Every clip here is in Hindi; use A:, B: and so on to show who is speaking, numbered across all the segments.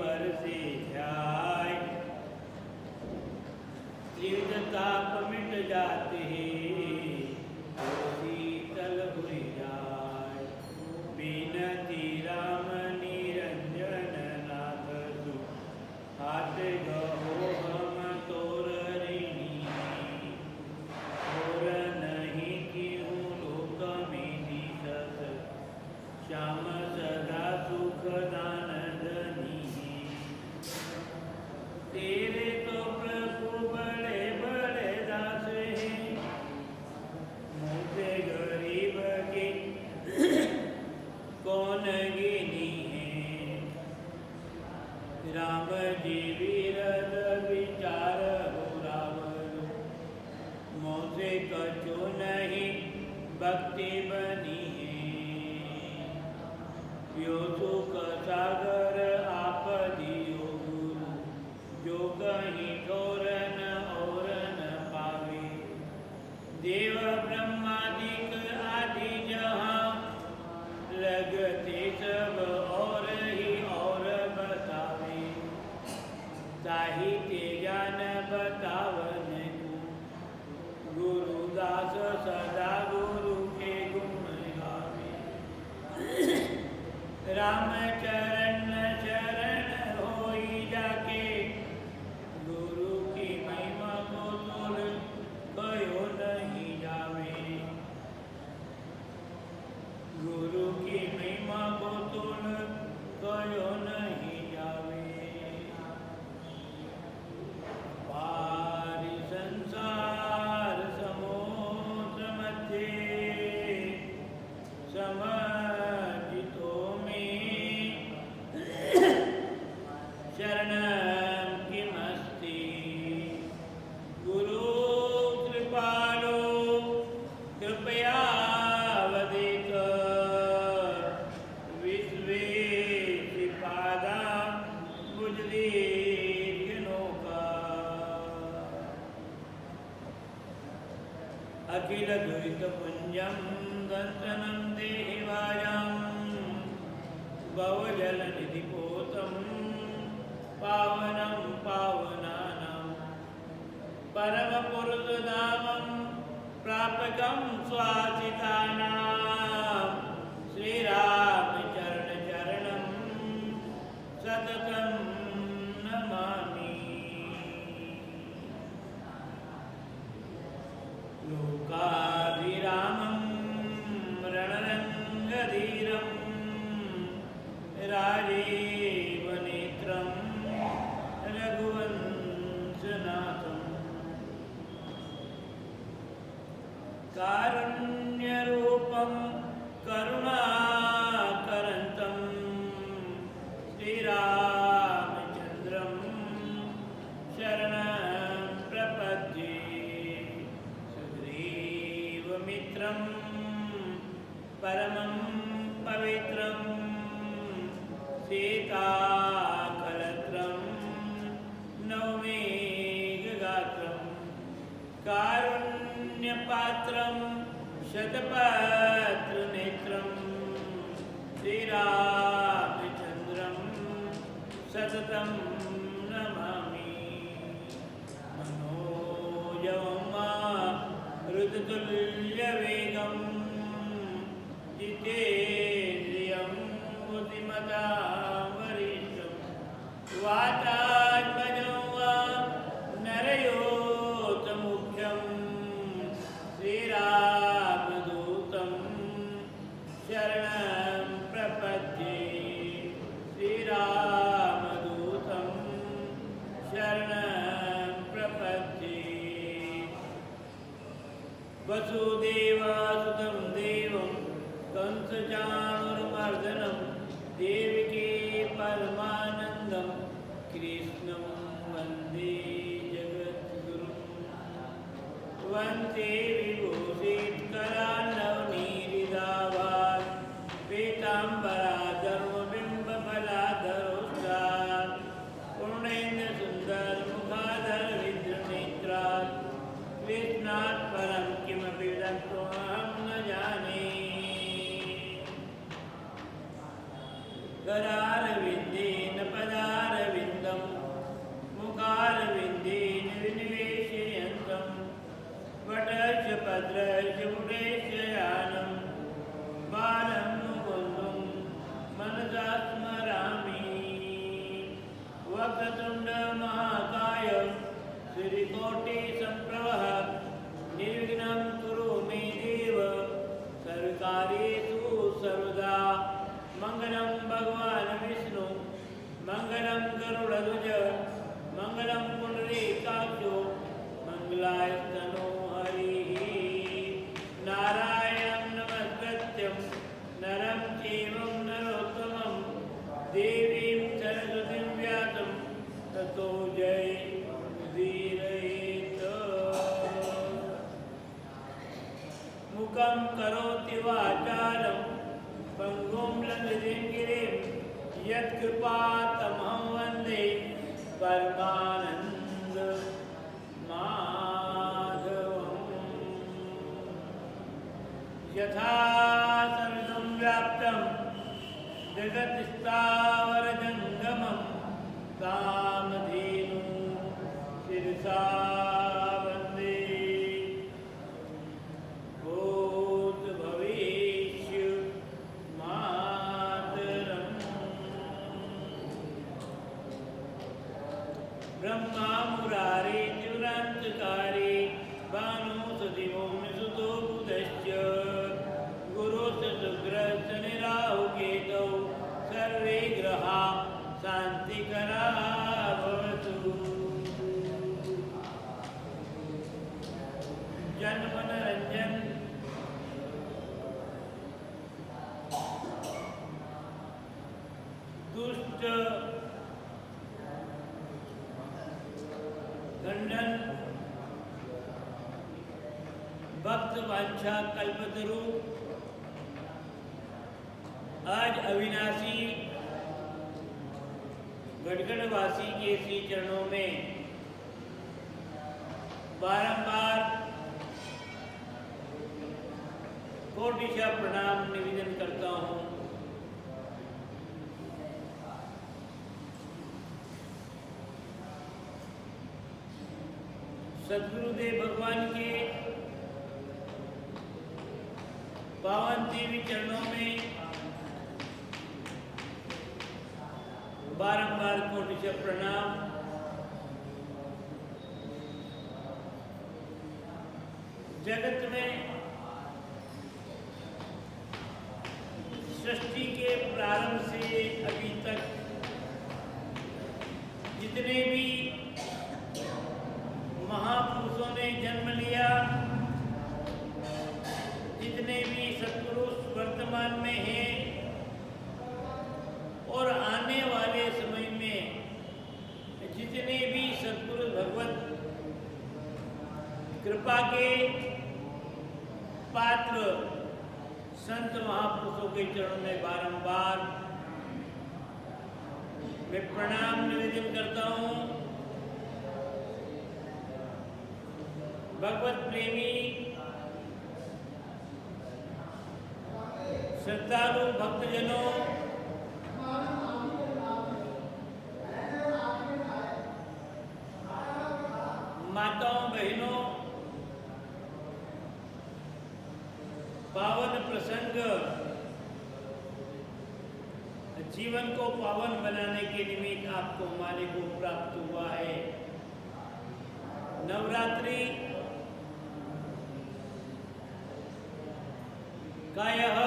A: पर से ध्याय, त्रिविध ताप मिट जाते शीतल हुई जाय। बिनती राम निरंजन नाथ सु हाथ गहो हम तोर ऋणी, और नहीं किहूँ लोक में दिसत, श्याम सदा सुख दान धनी। तेरे तो प्रभु बड़े बड़े दास हैं, मुझे गरीब के कौन गिनी है। राम जी विरद विचार हो रावण, मुझे कछु नहीं भक्ति बनी है। यो सुख सागर आप दियो गुरु, जो कहीं ठोर न और न पावे। देव ब्रह्मादिक आदि जहाँ, लगते सब और ही और बतावे। ताहि ते ज्ञान बतावन को, गुरुदास सदा गुरु के गुण गावे। राम चरण शरण होई जाके, गुरु की महिमा को तुल कहो नहीं जावे। गुरु की महिमा को तुल कहो नहीं जावे। पारि संसार समुद्र मध्य, समर्पितो में शरणं किमस्ति। गुरु कृपालो कृपया वदेत, विश्वेशपादा बुजदीर्घनौका। अखिल द्वैत पुंजं दर्शनं देवायां, भवजल निधिपोतं पावनं पावनानां। परम पुरुष धामं प्रापकं स्वासितानां, श्रीरामचरण चरणं सततं नमामि। लोकाभिरामं रणरङ्गधीरं, राजीवनेत्रं रघुवंशनाथं। कारुण्यरूपं करुणाकरन्तं, श्रीरामचन्द्रं शरणं प्रपद्ये। सुग्रीवमित्रं परमं पवित्रं, सीताकलत्रं नौमि गगात्रं। कारुण्यपात्रं शतपत्रनेत्रं, श्रीरामचन्द्रं सततं नमामि। मनोजवं मरुततुल्यवेगं, जितेन्द्रियं बुद्धिमतां वरिष्ठं। वातात्मजं वा नरयोतमुख्यं, श्रीरामदूतं शरणं प्रपद्ये। श्रीरामदूतं शरणं प्रपद्ये। वसुदेवसुतं देवं कंसचाणूरमर्दनं, देवकी परमानन्दं कृष्णं वन्दे जगद्गुरुं। वन्दे विभूषितकरान्नवनीरिदाभात्, पीताम्बराधर्मबिम्बफलाधरोष्ठात्, पूर्णेन्द्रसुन्दरमुखाधरविद्रनेत्रात्। कृष्णात् परं किमपि तत्त्वमहं न जाने। करारविन्देन पदार भद्रशुभेशयानं बालं मुकुन्दं मनसा स्मरामि। वक्रतुण्ड महाकाय श्रीकोटिसम्प्रभः निर्विघ्नं कुरु मे देव सर्वकार्येषु सर्वदा। मंगलम भगवान विष्णु मंगलम गरुड़ध्वज मंगलम पुंडरीकाक्षो मंगलायतनो हरिः। नारायणं नमस्कृत्यं नरं चैव नरोत्तमं देवीं सरस्वतीं व्यासं ततो जयमुदीरयेत्। मुखं करोति वाचालं पंगुं लंघयन् गिरिं यत्कृपातमहं वन्दे परमानन्द माधवम्। यथा सर्वं व्याप्तं जगत्स्थावरजङ्गमं कामधेनु शिरसा वन्दे। ब्रह्मा मुरारे त्रिपुरान्तकारी भानुसुदिवो सुतो बुधश्च गुरुश्च शुक्रश्च निराहुकेतौ सर्वे ग्रहा शान्तिकरा भवतु। जन्मनरञ्जन दुष्ट खंडन भक्त वांछा कल्पतरु। आज अविनाशी गढ़गढ़वासी के श्री चरणों में बारंबार कोटिशा प्रणाम निवेदन करता हूँ। सद्गुरुदेव भगवान के पावन देवी चरणों में बारंबार कोटिशा प्रणाम। जगत में सृष्टि के प्रारंभ से अभी तक जितने भी महापुरुषों ने जन्म लिया, जितने भी सत्पुरुष वर्तमान में हैं और आने वाले समय में जितने भी सत्पुरुष भगवत कृपा के पात्र संत महापुरुषों के चरणों में बारंबार मैं प्रणाम निवेदन करता हूँ। भगवत प्रेमी श्रद्धालु भक्तजनों, माताओं बहनों, पावन प्रसंग जीवन को पावन बनाने के निमित्त आपको हमारे को प्राप्त हुआ है। नवरात्रि का यह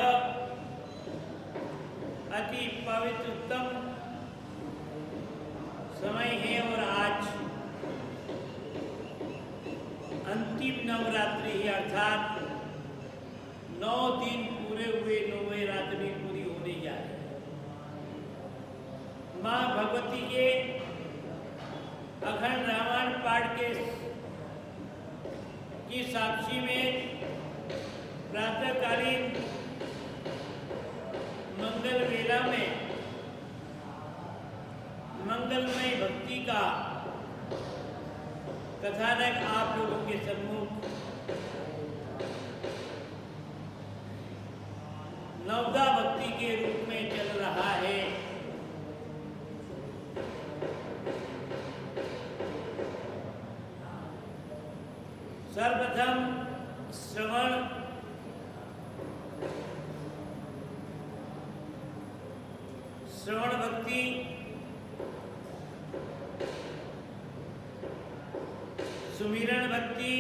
A: अति पवित्र उत्तम समय है और आज अंतिम नवरात्रि है, अर्थात 9 दिन पूरे हुए, 9वीं रात्रि पूरी होने जा रही है। माँ भगवती के अखंड रामायण पाठ की साक्षी में प्रातःकालीन मंगल वेला में मंगलमय भक्ति का कथानक आप लोगों के सम्मुख नवदा भक्ति के रूप में चल रहा है। सर्वप्रथम श्रवण, श्रवण भक्ति, सुमिरन भक्ति,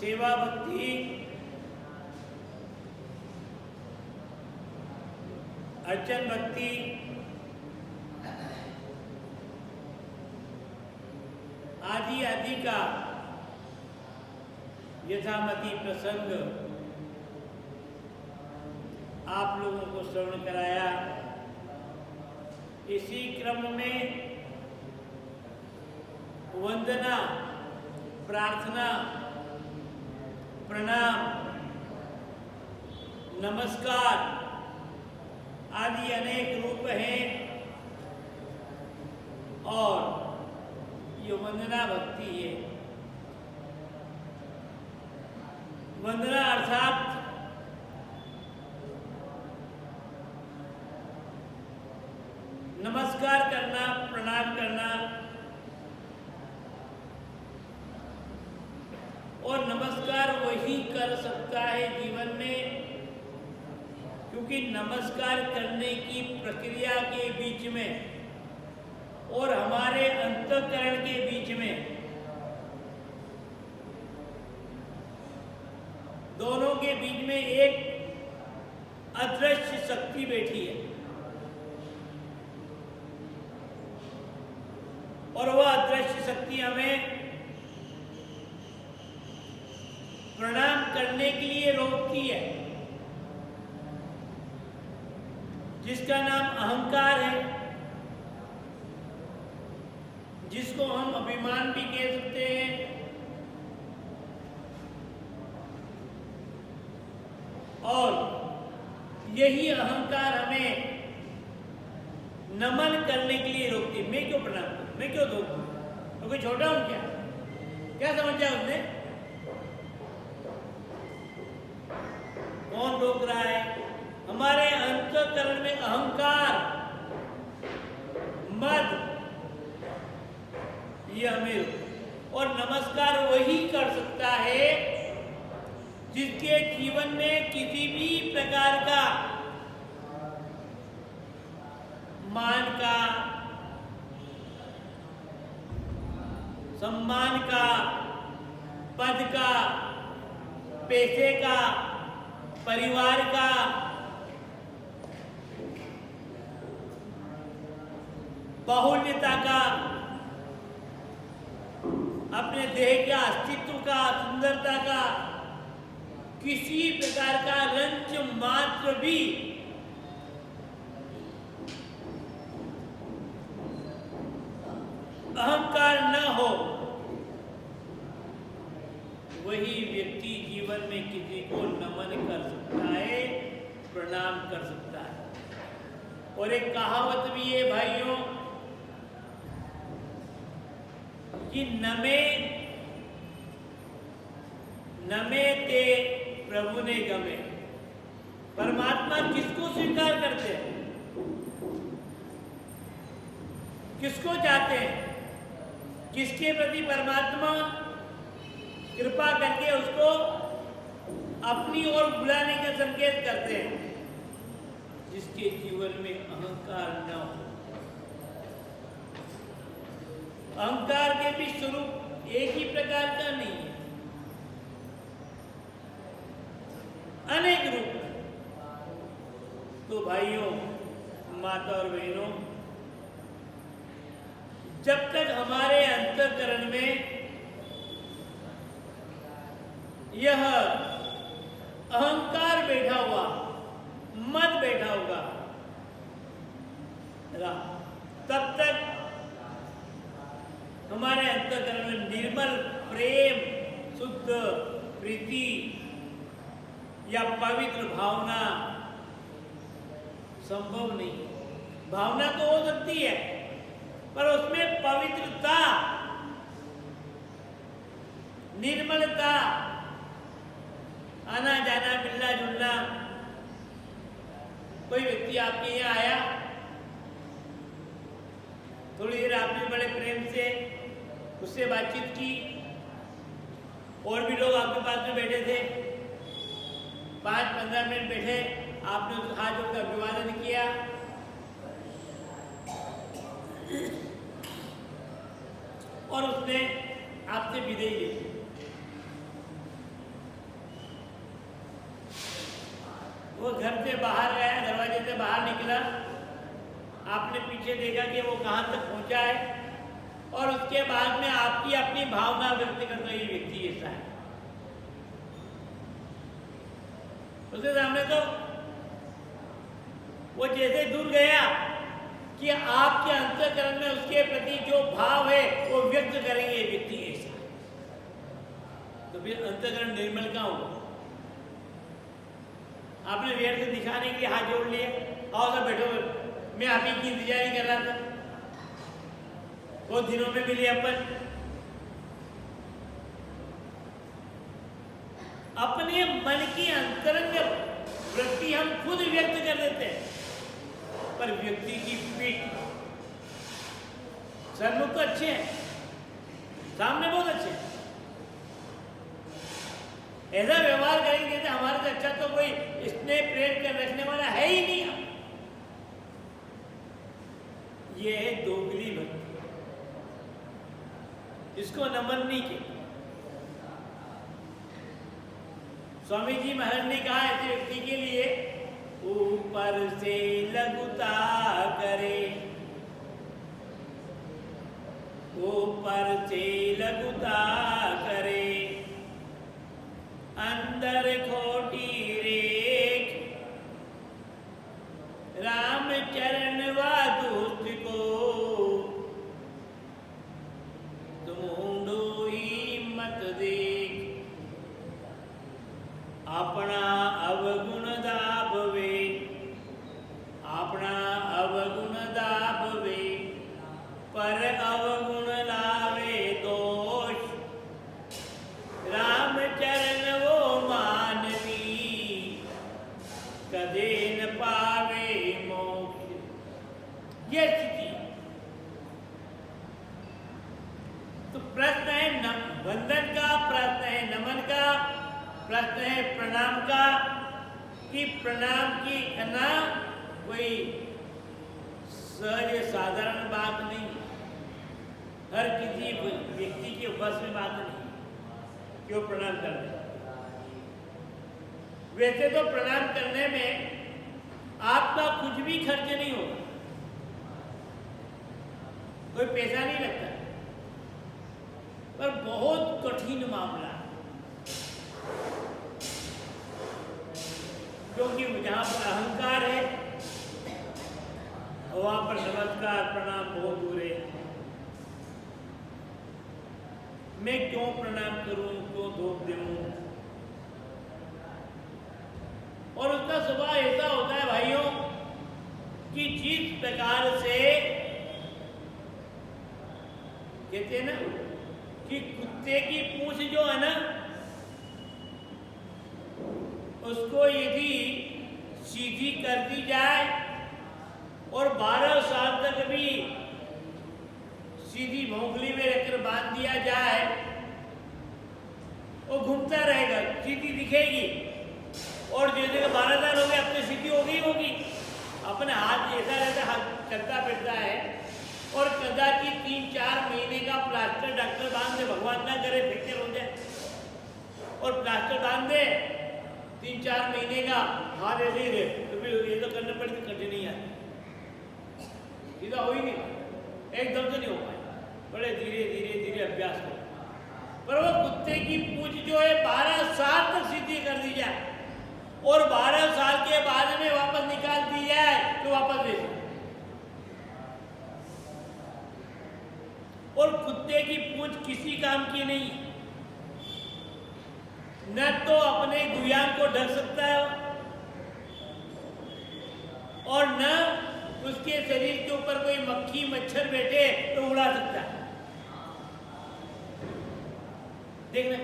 A: सेवा भक्ति, अर्चन भक्ति, आदि आदि का यथामति प्रसंग आप लोगों को श्रवण कराया। इसी क्रम में वंदना, प्रार्थना, प्रणाम, नमस्कार आदि अनेक रूप हैं और ये वंदना भक्ति है। वंदना अर्थात नमस्कार करना, प्रणाम करना, और नमस्कार वही कर सकता है जीवन में, क्योंकि नमस्कार करने की प्रक्रिया के बीच में और हमारे अंतःकरण के बीच में, दोनों के बीच में एक अदृश्य शक्ति बैठी है और वह अदृश्य शक्ति हमें प्रणाम करने के लिए रोकती है, जिसका नाम अहंकार है, जिसको हम अभिमान भी कह सकते हैं। और यही अहंकार हमें नमन करने के लिए रोकती है। मैं क्यों प्रणाम करूं, मैं क्यों धोखूं, मैं कोई छोटा हूं क्या? क्या समझा उसने? कौन रोक रहा है? हमारे अंतःकरण में अहंकार, मद, ये हमें। और नमस्कार वही कर सकता है जिसके जीवन में किसी भी प्रकार का मान का, सम्मान का, पद का, पैसे का, परिवार का, बाहुल्यता का, अपने देह का अस्तित्व का, सुंदरता का, किसी प्रकार का रंच मात्र भी अहंकार न हो, वही व्यक्ति जीवन में किसी को नमन कर सकता है, प्रणाम कर सकता है। और एक कहावत भी है भाइयों कि नमे ते प्रभु ने गमे। परमात्मा किसको स्वीकार करते हैं, किसको चाहते हैं, किसके प्रति परमात्मा कृपा करके उसको अपनी ओर बुलाने का संकेत करते हैं? जिसके जीवन में अहंकार न हो। अहंकार के भी स्वरूप एक ही प्रकार का नहीं है, अनेक रूप। तो भाइयों, माता और बहनों, जब तक हमारे अंतःकरण में यह अहंकार बैठा हुआ, मत बैठा होगा, तब तक हमारे अंतःकरण में निर्मल प्रेम, शुद्ध प्रीति या पवित्र भावना संभव नहीं है। भावना तो हो सकती है, पर उसमें पवित्रता, निर्मलता, आना जाना, मिलना जुलना। कोई व्यक्ति आपके यहाँ आया, थोड़ी देर आपने बड़े प्रेम से उससे बातचीत की, और भी लोग आपके पास में बैठे थे, 5-15 मिनट बैठे, आपने उस हाथ जोड़कर अभिवादन किया, और उसने आपसे विदाई ली। वो घर से बाहर गया, दरवाजे से बाहर निकला, आपने पीछे देखा कि वो कहाँ तक पहुंचा है, और उसके बाद में आपकी अपनी भावना व्यक्त करता ये व्यक्ति ऐसा है। उसके सामने तो वो जैसे दूर गया कि आपके अंतःकरण में उसके प्रति जो भाव है वो व्यक्त करेंगे ये व्यक्ति ऐसा है, तो फिर अंतःकरण निर्मल का होगा। आपने व्यर्थ दिखाने के लिए हाथ जोड़ लिए, आओ सब बैठो, मैं आप ही की इंतजार ही कर रहा था, बहुत दिनों में मिले अपन। अपने मन की अंतरंग वृत्ति हम खुद व्यक्त कर देते हैं, पर व्यक्ति की पीठ, सन्मुख तो अच्छे हैं, सामने बहुत अच्छे हैं, ऐसा व्यवहार करेंगे जैसे हमारे से अच्छा तो कोई स्नेह प्रेम कर रखने वाला है ही नहीं। ये है दोगली भक्ति, इसको नमन नहीं कहते। स्वामी जी महाराज ने कहा ऐसे व्यक्ति के लिए, ऊपर से लघुता करे, ऊपर से लघुता करे, अंदर खोटी रेख, राम चरण व दोस्त को तुम ऊंडो ही मत देख, अपना अवगुण दाबवे, अपना अवगुण दाबवे, पर अवगुण लावे दोष, राम चरण वो मानवी, कदे न पावे मोक्ष। ये स्थिति। तो प्रश्न है वंदन का, प्रश्न है नमन का, प्रश्न है प्रणाम का, कि प्रणाम की करना कोई सहज साधारण बात नहीं, हर किसी व्यक्ति के बस में बात नहीं क्यों प्रणाम करने। वैसे तो प्रणाम करने में आपका कुछ भी खर्च नहीं होगा, कोई पैसा नहीं लगता, पर बहुत कठिन मामला, क्योंकि जहां पर अहंकार है वहां पर नमस्कार प्रणाम बहुत दूर है। मैं क्यों प्रणाम करूं, क्यों धोख दूं? और उसका स्वभाव ऐसा होता है भाइयों कि जिस प्रकार से कहते हैं ना कि कुत्ते की पूंछ जो है ना, उसको यदि सीधी कर दी जाए और 12 साल तक भी सीधी भोंगली में रखकर बांध दिया जाए, वो घूमता रहेगा, सीधी दिखेगी, और जैसे 12 साल हो गए अपने सीधी होगी, अपने हाथ जैसा रहता, हाथ चलता फिरता है, और कदाचित 3-4 महीने का प्लास्टर डॉक्टर बांध दे, भगवान ना करे फ्रैक्चर हो जाए, और प्लास्टर बांध दे 3-4 महीने का, हाथ ऐसे ही रहे, तो फिर ये तो करने पड़े, तो करने नहीं आते, सीधा हो ही नहीं, एकदम से नहीं हो पाए, बड़े धीरे धीरे धीरे अभ्यास हो। पर वो कुत्ते की पूंछ जो है 12 साल तक सीधी कर दी जाए और 12 साल के बाद में वापस निकाल दी जाए तो वापस ले, और कुत्ते की पूंछ किसी काम की नहीं, न तो अपने गुयान को ढक सकता है और न उसके शरीर के ऊपर कोई मक्खी मच्छर बैठे तो उड़ा सकता है। देखना,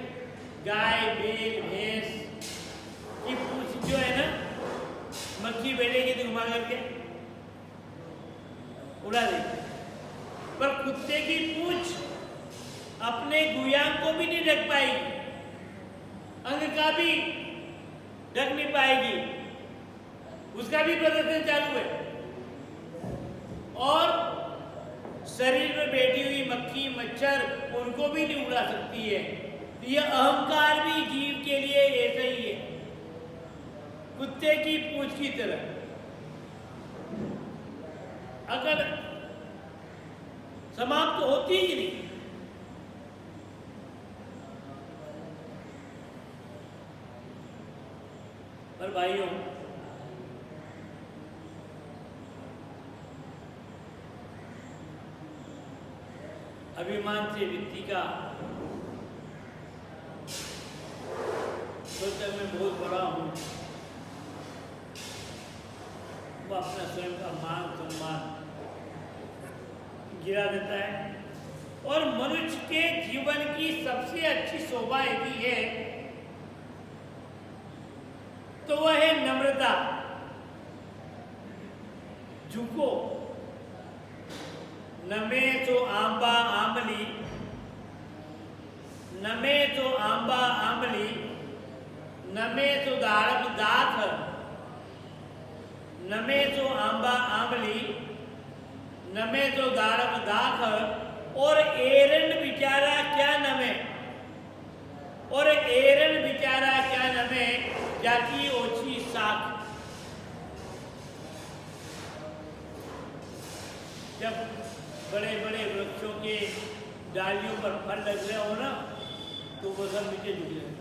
A: गाय बैल भैंस की पूंछ जो है ना, मक्खी बैठेगी तो घुमा करके उड़ा देगी, पर कुत्ते की पूंछ अपने गुयाम को भी नहीं ढक पाएगी, अंग का भी ढक नहीं पाएगी, उसका भी प्रदर्शन चालू है। और शरीर में बैठी हुई मक्खी मच्छर उनको भी नहीं उड़ा सकती है। तो यह अहंकार भी जीव के लिए ऐसा ही है, कुत्ते की पूंछ की तरह। अगर समाप्त तो होती ही नहीं। पर भाइयों, अभिमान से व्यक्ति का सोचता मैं बहुत बड़ा हूं, वो अपना स्वयं का मान सम्मान गिरा देता है। और मनुष्य के जीवन की सबसे अच्छी शोभा यदि है तो वह है नम्रता। झुको नमे तो आंबा आंबली, नमे तो आंबा आंबली, नमे तो दाड़म दाख, नमे तो आंबा आंबली, नमे तो दाड़म दाख। और एरंड बिचारा क्या नमे, और एरंड बिचारा क्या नमे, जाकी ओछी साख। जब बड़े बड़े वृक्षों के डालियों पर फल लग रहे हो ना, तो वो सब नीचे झुक जाते।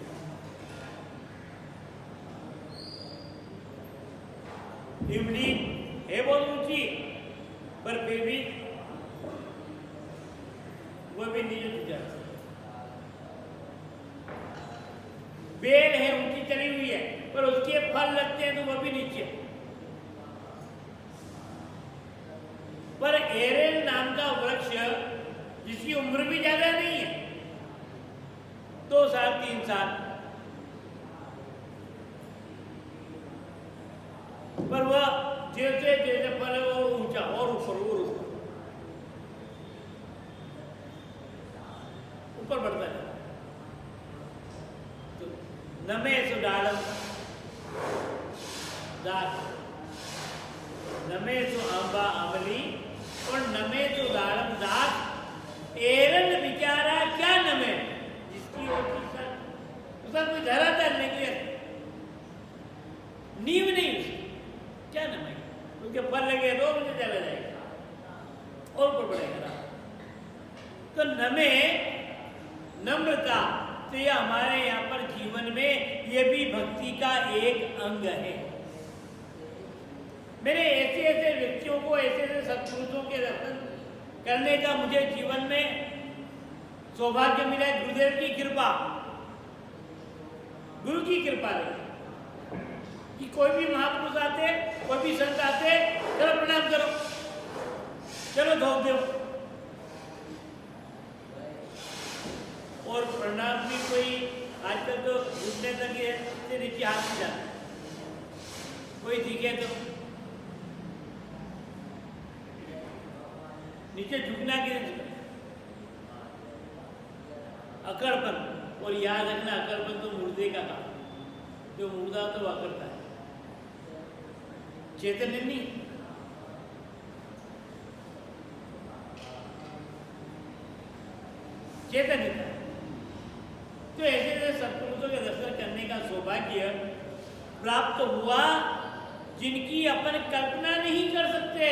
A: इमली है बहुत ऊंची, पर फिर भी वो भी नीचे झुक जाती। बेल है ऊंची चली हुई है, पर उसके फल लगते हैं तो वो भी नीचे। पर एरेन नाम का वृक्ष जिसकी उम्र भी ज्यादा नहीं है, 2 साल 3 साल, पर वह जैसे जैसे फल है वो ऊंचा और ऊपर ऊपर बढ़ता है। तो नमे सुडालम दाख, नमे सु आंबा आंबली, और नमे तो दाड़म दाख। एरंड बिचारा क्या नमे, जिसकी उसका कोई धरातल नहीं है, नींव नहीं, क्या नमे, उनके फल लगे तो मुझे चला जाएगा और ऊपर बढ़ेगा। तो नमे नम्रता, तो यह हमारे यहाँ पर जीवन में ये भी भक्ति का एक अंग है। मेरे ऐसे ऐसे व्यक्तियों को, ऐसे ऐसे सत्पुरुषों के दर्शन करने का मुझे जीवन में सौभाग्य मिला है। गुरुदेव की कृपा, गुरु की कृपा रही कि कोई भी महापुरुष आते, कोई भी संत आते, चलो प्रणाम करो, चलो धो दो। और प्रणाम भी कोई आजकल तो घुटने तक इससे नीचे हाथ नहीं जाता, कोई दिखे तो नीचे झुकना के अकड़पन। और याद रखना, अकड़पन तो मुर्दे का काम, जो मुर्दा तो अकड़ता है, चेतन नहीं। चेतन नहीं। तो ऐसे ऐसे सत्पुरुषों के दर्शन करने का सौभाग्य प्राप्त हुआ जिनकी अपन कल्पना नहीं कर सकते।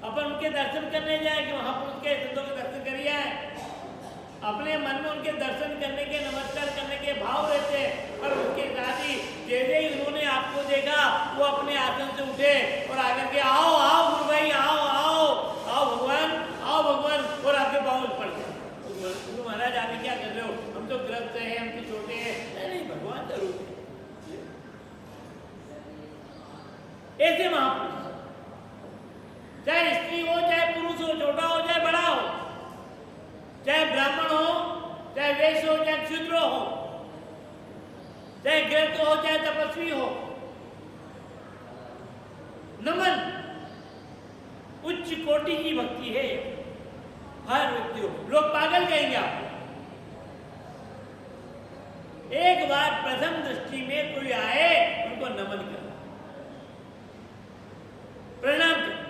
A: अपन उनके दर्शन करने जाए कि महापुरुष के संतों के दर्शन करिए, अपने मन में उनके दर्शन करने के, नमस्कार करने के भाव रहते हैं। पर उसके साथ ही जैसे ही उन्होंने आपको देखा, वो अपने आसन से उठे और आकर के आओ आओ गुरु भाई, आओ आओ आओ भगवान, आओ भगवान, और आपके पाँव पड़ गए। गुरु महाराज आप क्या कर रहे हो, हम तो ग्रस्त हैं, हम तो छोटे हैं। नहीं, भगवान का रूप ऐसे महापुरुष, चाहे स्त्री हो, चाहे पुरुष हो, छोटा हो चाहे बड़ा हो, चाहे ब्राह्मण हो, चाहे वैश्य हो, चाहे क्षुद्र हो, चाहे गृहस्थ हो, चाहे तपस्वी हो, नमन, उच्च उच्च कोटि की भक्ति है हर व्यक्ति को। लोग पागल कहेंगे आपको। एक बार प्रथम दृष्टि में कोई आए, उनको नमन करो, प्रणाम करो।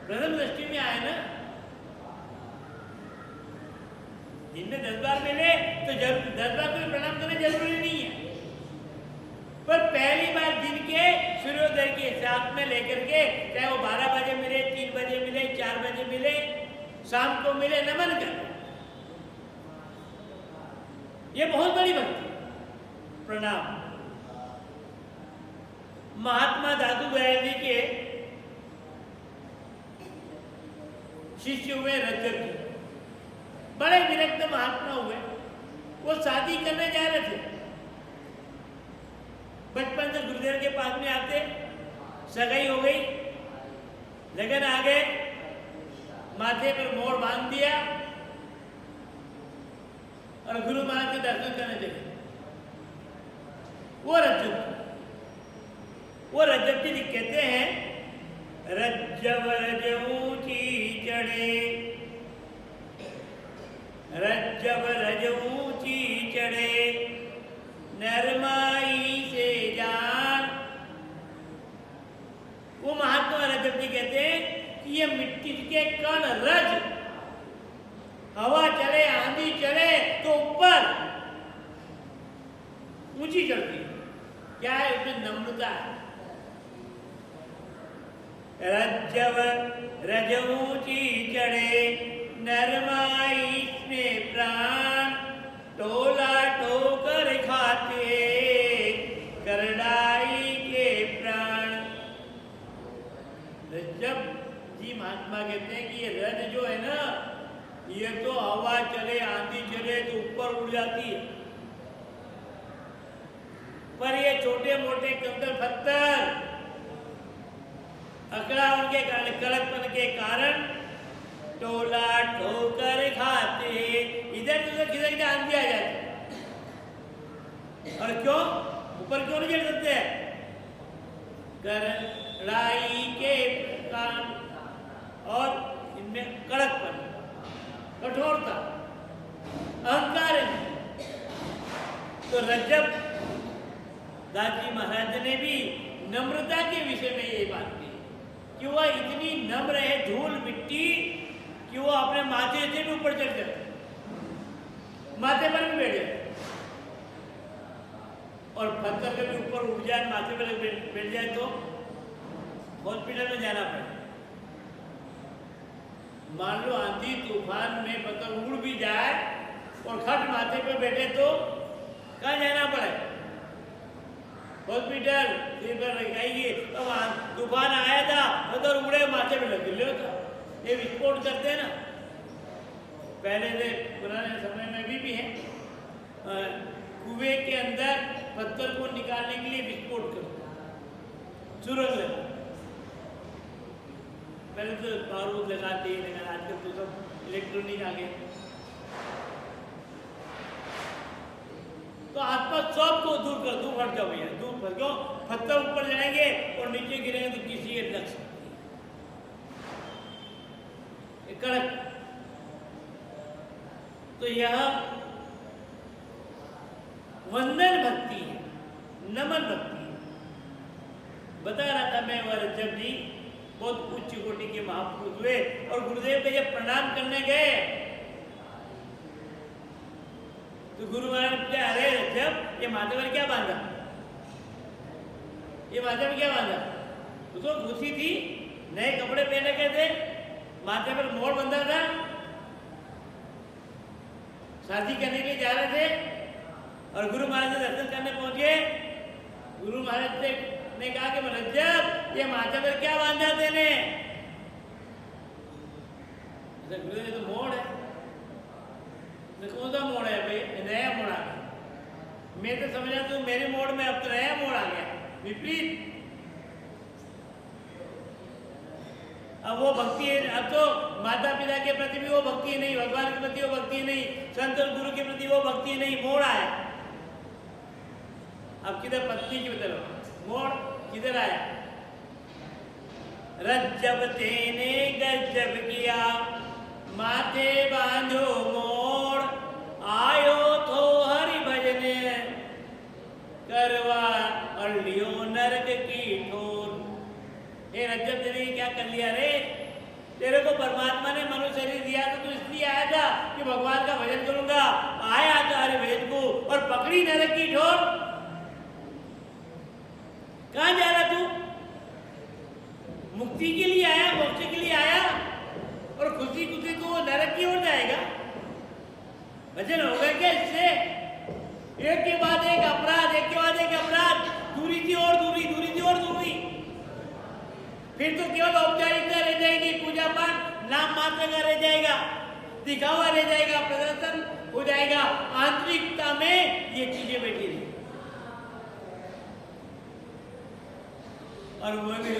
A: प्रथम दृष्टि में आए ना, जिनमें 10 बार मिले तो जरूर 10 बार कोई प्रणाम करना जरूरी नहीं है, पर पहली बार दिन के सूर्योदय के साथ में लेकर के, चाहे वो 12 बजे मिले, 3 बजे मिले, 4 बजे मिले, शाम को मिले, नमन कर। ये बहुत बड़ी भक्ति। प्रणाम। महात्मा दादू दयाल जी के शिष्य हुए रजत जी, बड़े विरक्त महात्मा हुए। वो शादी करने जा रहे थे, बचपन से गुरुदेव के पास में आते, सगाई हो गई, लगन आ गए, माथे पर मोर बांध दिया और गुरु महाराज के दर्शन करने चले। वो रजत जी कहते हैं, रज्जव रज ऊंची चढ़े, रज्जव रज ऊंची चढ़े, नरमाई से जान। वो महात्मा रजत जी कहते हैं कि ये मिट्टी के कण रज, हवा चले, आंधी चले तो ऊपर ऊंची चढ़ती है। क्या है उसमें? नम्रता है। रज्जव रज ऊंची चढ़े, नरमाई में प्राण, टोला ठोकर खाते, करड़ाई के प्राण। रज्जव जी महात्मा कहते हैं कि ये रज जो है ना, ये तो हवा चले, आंधी चले तो ऊपर उड़ जाती है, पर ये छोटे मोटे कंकड़ पत्थर अकड़ा उनके कड़कपन के कारण टोला ठोकर खाते, इधर उधर खिसक के आंधी आ जाती। और क्यों? ऊपर क्यों नहीं चढ़ सकते? करड़ाई के कारण और इनमें कड़कपन, कठोरता, अहंकार है। तो रज्जव दास जी महाराज ने भी नम्रता के विषय में ये बात की कि वह इतनी नम्र है, धूल मिट्टी, कि वो अपने माथे से भी ऊपर चढ़ जाते, माथे पर भी बैठ जाते, और पत्थर के भी ऊपर उठ जाए, माथे पर बैठ जाए तो हॉस्पिटल में जाना पड़े। मान लो आंधी तूफान में पत्थर उड़ भी जाए और खट माथे पर बैठे तो कहाँ जाना पड़े? हॉस्पिटल। फिर लगाइए, तो तूफान आया था, पत्थर उड़े, माथे पे लग गया था। ये विस्फोट करते हैं ना, पहले से पुराने समय में भी है। कुएं के अंदर पत्थर को निकालने के लिए विस्फोट करते, सुरंग लगा। पहले तो बारूद लगाते ही, लेकिन आजकल तो सब इलेक्ट्रॉनिक आ गए। तो आसपास सबको दूर कर, दूर हट जाओ भैया, दूर हट जाओ। पत्थर ऊपर जाएंगे और नीचे गिरेंगे तो किसी के लग सकती है, कड़क। तो यह वंदन भक्ति है, नमन भक्ति है। बता रहा था मैं, वह रज्जव जी बहुत उच्च कोटि के महापुरुष हुए और गुरुदेव के जब प्रणाम करने गए तो गुरु महाराज ने पूछा, अरे रज्जव, ये माथे पर क्या बांधा? ये माथे पर क्या बांधा? उसको खुशी थी, नए कपड़े पहने गए थे, माथे पर मोर बंधा था, शादी करने के लिए जा रहे थे और गुरु महाराज से दर्शन करने पहुंचे। गुरु महाराज ने कहा कि रज्जव, ये माथे पर क्या बांधा तेने? गुरुदेव, ये तो मोड़ है। कौन सा मोड़ है भाई? नया मोड़ आ गया। मैं तो समझा तू मेरे मोड़ में, अब तो नया मोड़ आ गया, विपरीत। अब वो भक्ति है, अब तो माता पिता के प्रति भी वो भक्ति नहीं, भगवान के प्रति वो भक्ति नहीं, संत और गुरु के प्रति वो भक्ति नहीं, मोड़ आया। अब किधर? पत्नी की तरफ मोड़ किधर आया? रज्जब तेने गजब किया, माथे बांधो मोड़, आयो थो हरि भजने, करवा और लियो नरक की ठोर। हे रज्जब तेने क्या कर लिया रे? तेरे को परमात्मा ने मनुष्य शरीर दिया तो तू इसलिए आया था कि भगवान का भजन करूंगा, आया तारे वेद को और पकड़ी नरक की ठोर। कहां जा रहा तू? मुक्ति के लिए आया, मोक्ष के लिए आया और खुशी खुशी को नरक की ओर जाएगा? भजन होगा क्या इससे? एक के बाद एक अपराध, एक के बाद एक अपराध, दूरी थी और दूरी, दूरी थी और दूरी। फिर तो केवल औपचारिकता रह जाएगी, पूजा पाठ नाम मात्र का रह जाएगा, दिखावा रह जाएगा, प्रदर्शन हो जाएगा। आंतरिकता में ये चीजें बैठी रही। और वो भी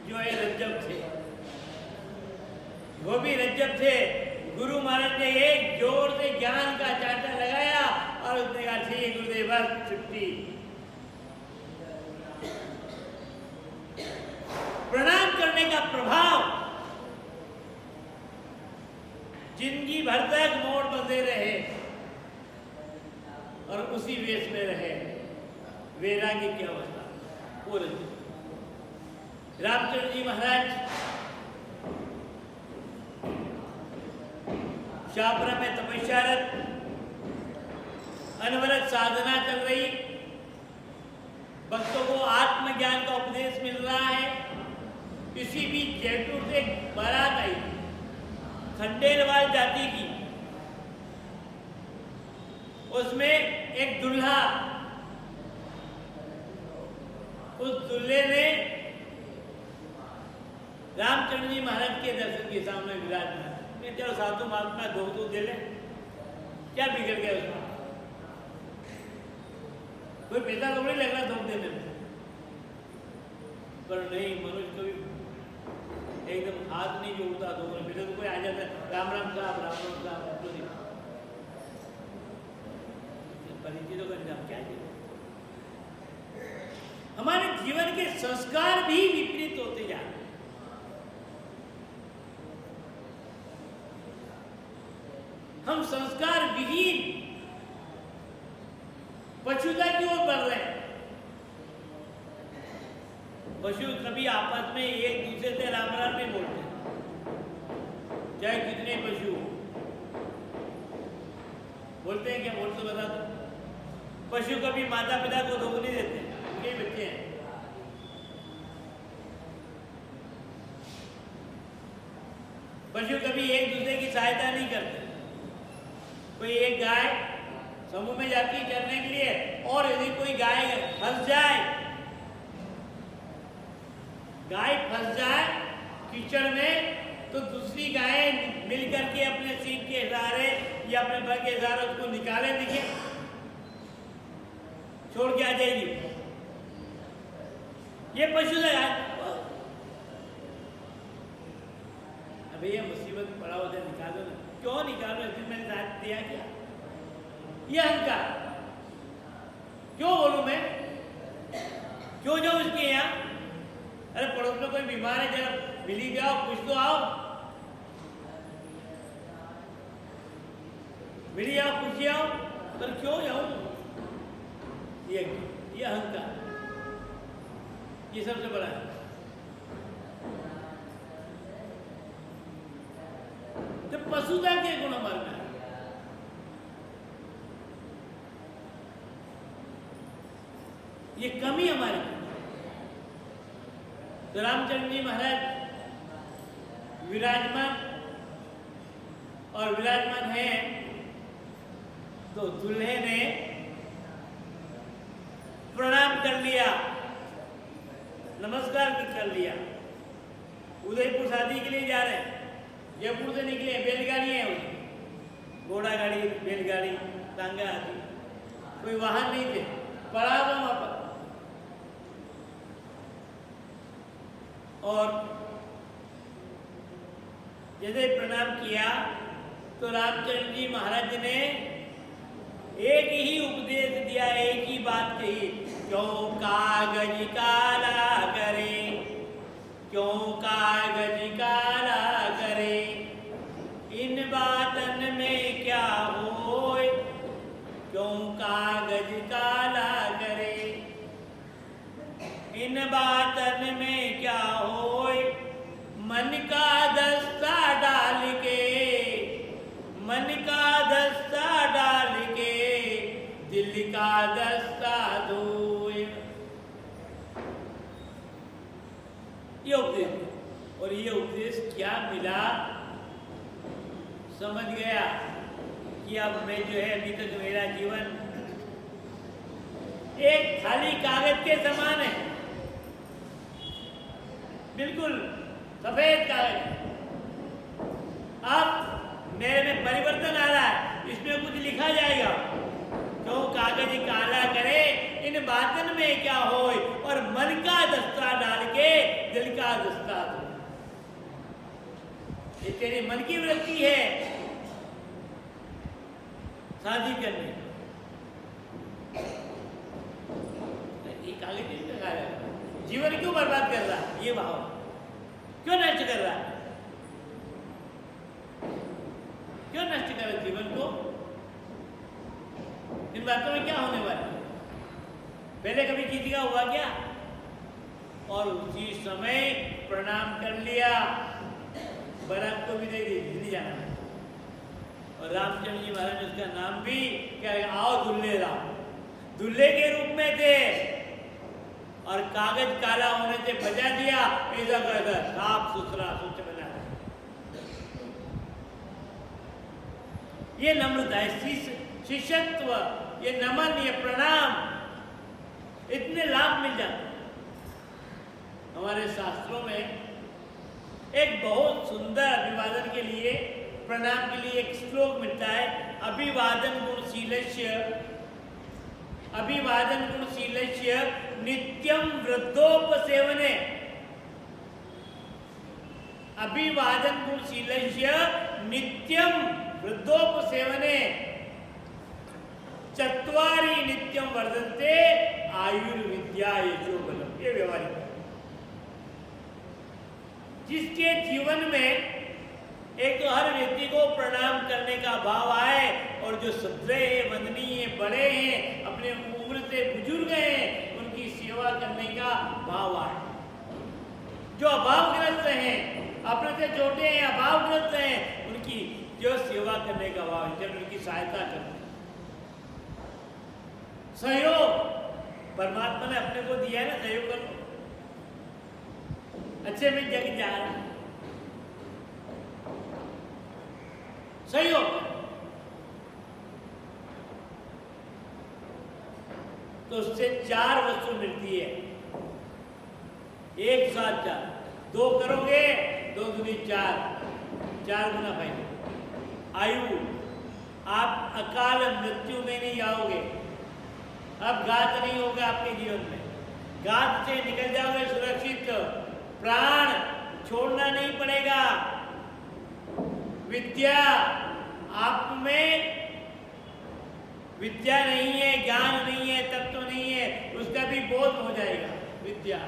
A: जो है रज्जब थे, वो भी रज्जब थे। गुरु महाराज ने एक जोर से ज्ञान का चांटा लगाया और उसने कहा ठीक है गुरुदेव बस छुट्टी। प्रणाम करने का प्रभाव जिंदगी भर तक मोड़ बंधे रहे और उसी वेश में रहे। वैराग्य की अवस्था वो रही। रामचंद्र जी महाराज शाहपुरा में तपस्यारत, अनवरत साधना चल रही, भक्तों को आत्मज्ञान का उपदेश मिल रहा है। किसी भी जयपुर से बारात आई, खंडेलवाल जाति की, उसमें एक दुल्हा, उस दुल्हे ने रामचंद्र जी महाराज के दर्शन के सामने विराजमान। मैं चलो साधु महात्मा दो दे ले, क्या बिगड़ गया उसमें? कोई पैसा तो नहीं लग रहा धोख देने में, पर नहीं, मनुष्य को भी एकदम हाथ नहीं जोड़ता धोख में। तो कोई आ जाता है राम राम साहब, राम राम साहब, परिचितों का निजाम क्या है? हमारे जीवन के संस्कार भी विपरीत होते जा रहे। हम संस्कार विहीन पशुता की ओर बढ़ रहे हैं। पशु कभी आपस में एक दूसरे से राम राम नहीं बोलते, चाहे कितने पशु बोलते हैं। क्या बोलते बता दो? पशु कभी माता पिता को धोखा नहीं देते, उनके बच्चे हैं। पशु कभी एक दूसरे की सहायता नहीं करते। कोई एक गाय समूह में जाती है चरने के लिए, और यदि कोई गाय फंस जाए, कीचड़ में, तो दूसरी गाय मिल करके अपने सींग के सहारे या अपने बल के सहारे उसको निकाले, दिखे छोड़ के आ जाएगी। ये पशु लगा भैया मुसीबत पड़ा होता है, निकालो ना। क्यों निकालो? फिर मैंने साथ दिया क्या? ये अहंकार। क्यों बोलूं मैं? क्यों जाऊं इसके यहाँ? अरे पड़ोस में कोई बीमार है, जरा मिली जाओ, कुछ तो आओ, मिली जाओ, पूछिए आओ, पर क्यों जाऊं? ये अहंकार, ये सबसे बड़ा है। तो पशुता के गुण हमारे में, ये कमी हमारी। तो रामचंद्र जी महाराज विराजमान है, तो दूल्हे ने प्रणाम कर लिया, नमस्कार भी कर लिया। उदयपुर शादी के लिए जा रहे हैं, जयपुर से निकले, बैलगाड़ी है उसकी, घोड़ा गाड़ी, बैलगाड़ी, टांगा आदि, कोई वाहन नहीं थे, पड़ा हुआ वहां पर। और जैसे प्रणाम किया तो रामचंद्र जी महाराज ने एक ही उपदेश दिया, एक ही बात कही, क्यों कागज काला करे क्यों कागज काला करे, इन बातन में क्या होए, क्यों कागज काला करे, इन बातन में क्या होए, मन का दस्ता डाल के, मन का दस्ता डाल के, दिल का दस्ता धोए। ये उपदेश, और ये उपदेश क्या मिला, समझ गया कि अब मैं जो है अभी तक मेरा जीवन एक खाली कागज के समान है, बिल्कुल सफेद कागज। अब मेरे में परिवर्तन आ रहा है, इसमें कुछ लिखा जाएगा, क्यों कागज काला करे, इन बातन में क्या होए, और मन का दस्ता डाल के दिल का दस्ता दो। ये तेरे मन की वृत्ति है शादी करने, ये कागज नहीं लगा रहा है, जीवन क्यों बर्बाद कर रहा है, ये भाव क्यों नष्ट कर रहा है, क्यों नष्ट कर रहा जीवन को। इन बातों में क्या होने वाला है, पहले कभी किसी का हुआ क्या, और उसी समय प्रणाम कर लिया, बारात को भी नहीं जाना है। और रामचंद्र जी महाराज ने उसका नाम भी क्या है, आओ दुल्हे राम, दुल्हे के रूप में थे, और कागज काला होने से बजा दिया, ऐसा कहता साफ सुथरा स्वच्छ बना। ये नम्रता है, शिष्यत्व, ये नमन, ये प्रणाम, इतने लाभ मिल जाते। हमारे शास्त्रों में एक बहुत सुंदर अभिवादन के लिए, प्रणाम के लिए एक श्लोक मिलता है, अभिवादन गुणशीलस्य, अभिवादन गुणशीलस्य नित्यम वृद्धोपसेवने, अभिवादन गुणशीलस्य नित्यम वृद्धोपसेवने, चत्वारि नित्यम वर्धन्ते आयुर्विद्या यशोबलम। ये व्यवहारिक है, जिसके जीवन में एक तो हर व्यक्ति को प्रणाम करने का भाव आए, और जो सत्रह है, वंदनीय, बड़े हैं, अपने उम्र से बुजुर्ग हैं, उनकी सेवा करने का भाव आए। जो अभावग्रस्त हैं, अपने से छोटे हैं, अभावग्रस्त हैं, उनकी जो सेवा करने का भाव है, जब उनकी सहायता करते, सहयोग, परमात्मा ने अपने को दिया है ना, सहयोग करो, अच्छे में जग जा रहा है, सहयोग। तो उससे 4 वस्तु मिलती है, एक साथ 4, 2 करोगे 2 दूनी 4, 4 गुना फायदा। आयु, आप अकाल मृत्यु में नहीं जाओगे, अब घात नहीं होगा आपके जीवन में, घात से निकल जाओगे सुरक्षित, प्राण छोड़ना नहीं पड़ेगा। विद्या, आप में विद्या नहीं है, ज्ञान नहीं है, तत्व नहीं है, उसका भी बोध हो जाएगा। विद्या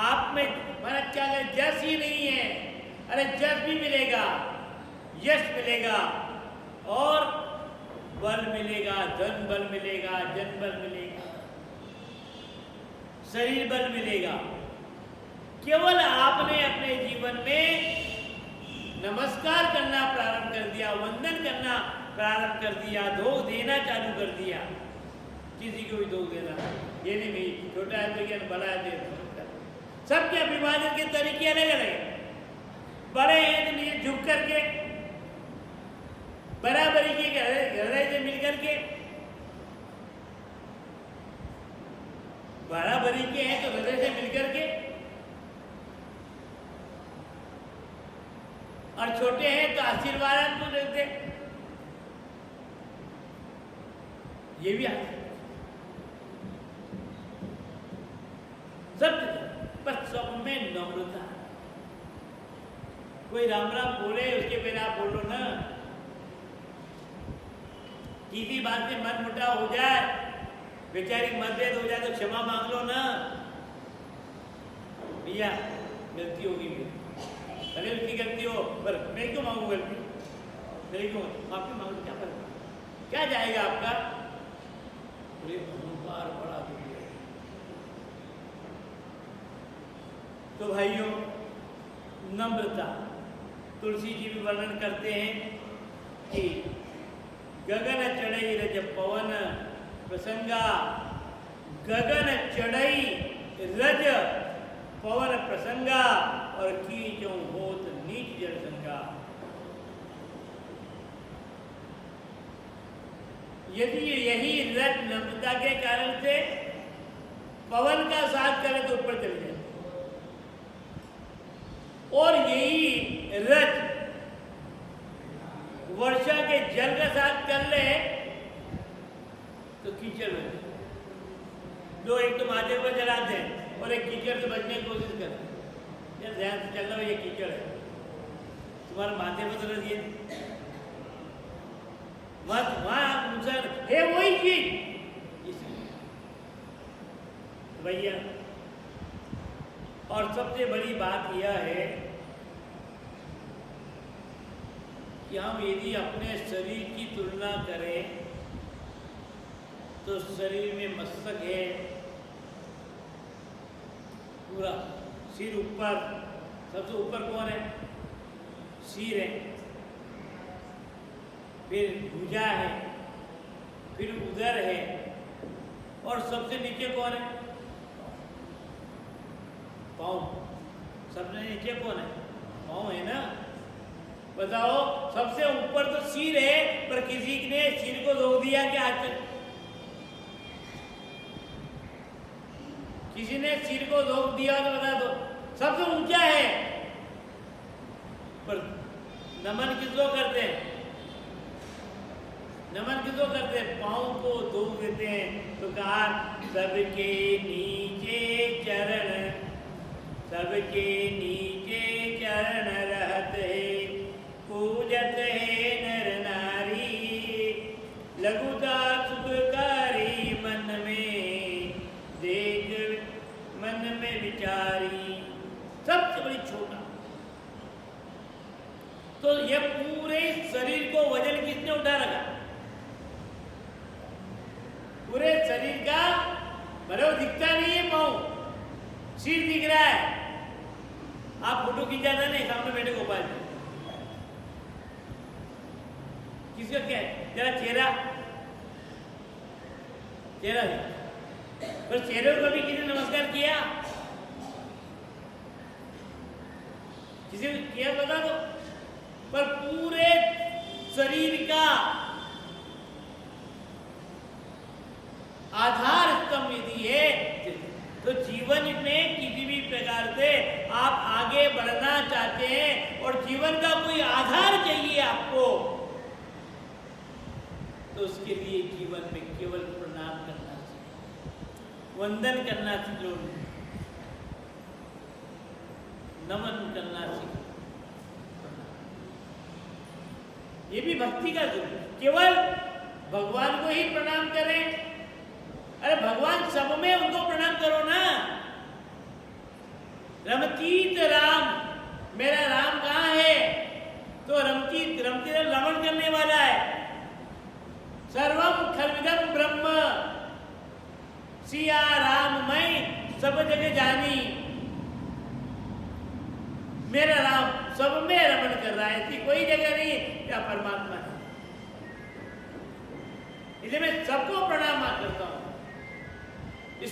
A: आप में माना क्या है, जस ही नहीं है, अरे जस भी मिलेगा, यश मिलेगा, और बल मिलेगा, धन बल मिलेगा, जन बल मिलेगा, शरीर बल मिलेगा। केवल आपने अपने जीवन में नमस्कार करना प्रारंभ कर दिया, वंदन करना प्रारंभ कर दिया, धोख देना चालू कर दिया, किसी को भी धोख देना, ये नहीं भाई छोटा है तो क्या, बड़ा है तो, सबके अभिवादन के तरीके अलग अलग हैं। बड़े हैं तो नीचे झुक करके, बराबरी के हृदय से मिल करके, बराबरी के हैं तो हृदय से मिल करके, और छोटे हैं तो आशीर्वाद तो देते, ये भी आते सब, बस सब में नम्रता। कोई राम राम बोले, उसके पहले आप बोलो ना, किसी बात से मन मुटाव हो जाए, बेचारी मतभेद हो जाए तो क्षमा मांग लो ना, भैया गलती होगी मेरी, अरे उसकी गलती हो पर मैं क्यों मांगू गलती, मेरी क्यों माफी मांगू, क्या फर्क, क्या जाएगा आपका, पूरे अहंकार बड़ा दुखी है। तो भाइयों, नम्रता, तुलसी जी भी वर्णन करते हैं कि गगन चढ़ई रज पवन प्रसंगा, गगन चढ़ई रज पवन प्रसंगा और कीचो होत नीच जल संगा। यदि यही रज नम्रता के कारण से पवन का साथ करे तो ऊपर चले जाए, और यही रज वर्षा के जल का साथ कर ले तो कीचड़ में दो, एक तो माथे पर चढ़ाते हैं और एक कीचड़ से बचने की कोशिश करते हैं। यार ध्यान से चलना, ये कीचड़ है, तुम्हारे माथे पर चढ़ा दिए मत, वहां आप नुकसान है वही चीज भैया। और सबसे बड़ी बात यह है कि हम यदि अपने शरीर की तुलना करें तो शरीर में मस्तक है, पूरा सिर ऊपर, सबसे ऊपर कौन है, सिर है, फिर भुजा है, फिर उदर है, और सबसे नीचे कौन है, पाँव। सबसे नीचे कौन है, पाँव है ना। बताओ, सबसे ऊपर तो सिर है, पर किसी ने सिर को धो दिया क्या, किसी ने सिर को धो दिया तो बता दो, सबसे ऊंचा है, पर नमन किसको करते हैं, नमन किसको करते हैं, पाँव को धो देते हैं। तो कहा सबके नीचे चरण, सबके नीचे चरण रहत है, पूजत है नर नारी, लघुता सुखकारी मन में देख, मन में विचारी। सबसे बड़ी छोटा, तो ये पूरे शरीर को वजन किसने उठा रखा, पूरे शरीर का, भले वो दिखता नहीं है पाँव, सिर दिख रहा है। आप फोटो खींचा था नहीं, सामने बैठे गोपाल जी, किसका क्या है, जरा चेहरा, चेहरा है, पर चेहरे को भी किसी ने नमस्कार किया, किसी ने किया बता दो। पर पूरे शरीर का आधार स्तंभ यदि है तो जीवन में किसी भी प्रकार से आप आगे बढ़ना चाहते हैं और जीवन का कोई आधार चाहिए आपको, तो उसके लिए जीवन में केवल प्रणाम करना चाहिए, वंदन करना सीखो, नमन करना सीखो। ये भी भक्ति का रूप है, केवल भगवान को ही प्रणाम करें, अरे भगवान सब में उनको प्रणाम करो ना। रमतीत राम, मेरा राम कहाँ है, तो रमतीत, रमतीत रमण करने वाला है। सर्वम खलविदम ब्रह्म, सिया राम मैं सब जगह जानी, मेरा राम सब में रमण कर रहा है, ऐसी कोई जगह नहीं क्या परमात्मा है। इसलिए मैं सबको प्रणाम करता हूं, ये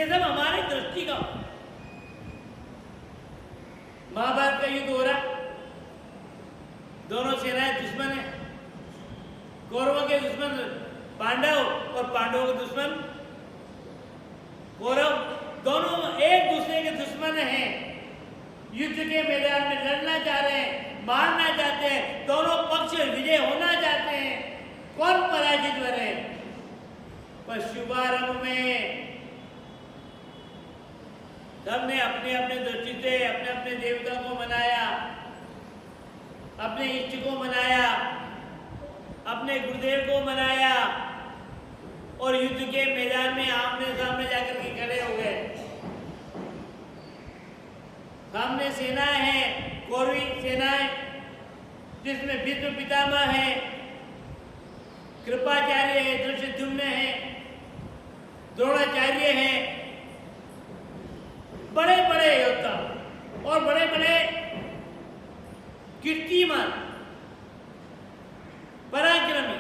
A: सब हमारी दृष्टि का। महाभारत का युद्ध हो रहा, दोनों सेनाएं दुश्मन है, कौरवों के दुश्मन पांडव और पांडवों के दुश्मन कौरव, दोनों एक दूसरे के दुश्मन हैं। युद्ध के मैदान में लड़ना चाह रहे हैं, मारना चाहते हैं, दोनों पक्ष विजय होना चाहते हैं, कौन पराजित बने। पर शुभारंभ में सबने अपने अपने दृष्टि से अपने अपने देवता को मनाया, अपने इष्ट को मनाया, अपने गुरुदेव को मनाया और युद्ध के मैदान में आमने सामने जाकर के खड़े हो गए। सामने सेनाएं हैं, कौरवी सेनाएं, जिसमें भीष्म पितामह है, कृपाचार्य है, धृष्टद्युम्न है, द्रोणाचार्य हैं, बड़े बड़े योद्धा और बड़े बड़े कीर्तिमान, पराक्रमी,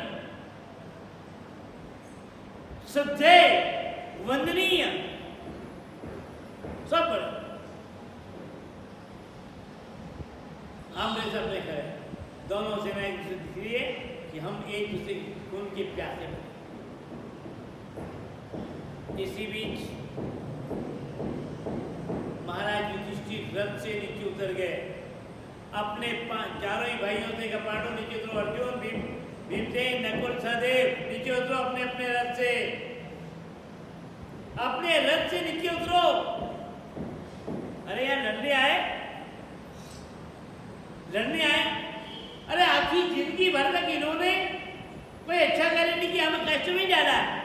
A: श्रद्धेय, वंदनीय, सब बड़े। हमने सब देखा है, दोनों सेनाएं एक दूसरे दिख रही है कि हम एक दूसरे खून के प्यासे बने। इसी बीच महाराज युधिष्ठिर रथ से नीचे उतर गए, अपने चारों ही भाइयों से कपाटों नीचे उतरो, अर्जुन, भीमसेन, नकुल, सहदेव नीचे उतरो अपने अपने रथ से, अपने रथ से नीचे उतरो। अरे यार लड़ने आए, लड़ने आए। अरे आखिरी जिंदगी भर तक इन्होंने कोई अच्छा कार्य नहीं किया, हमें कष्ट में डाला है।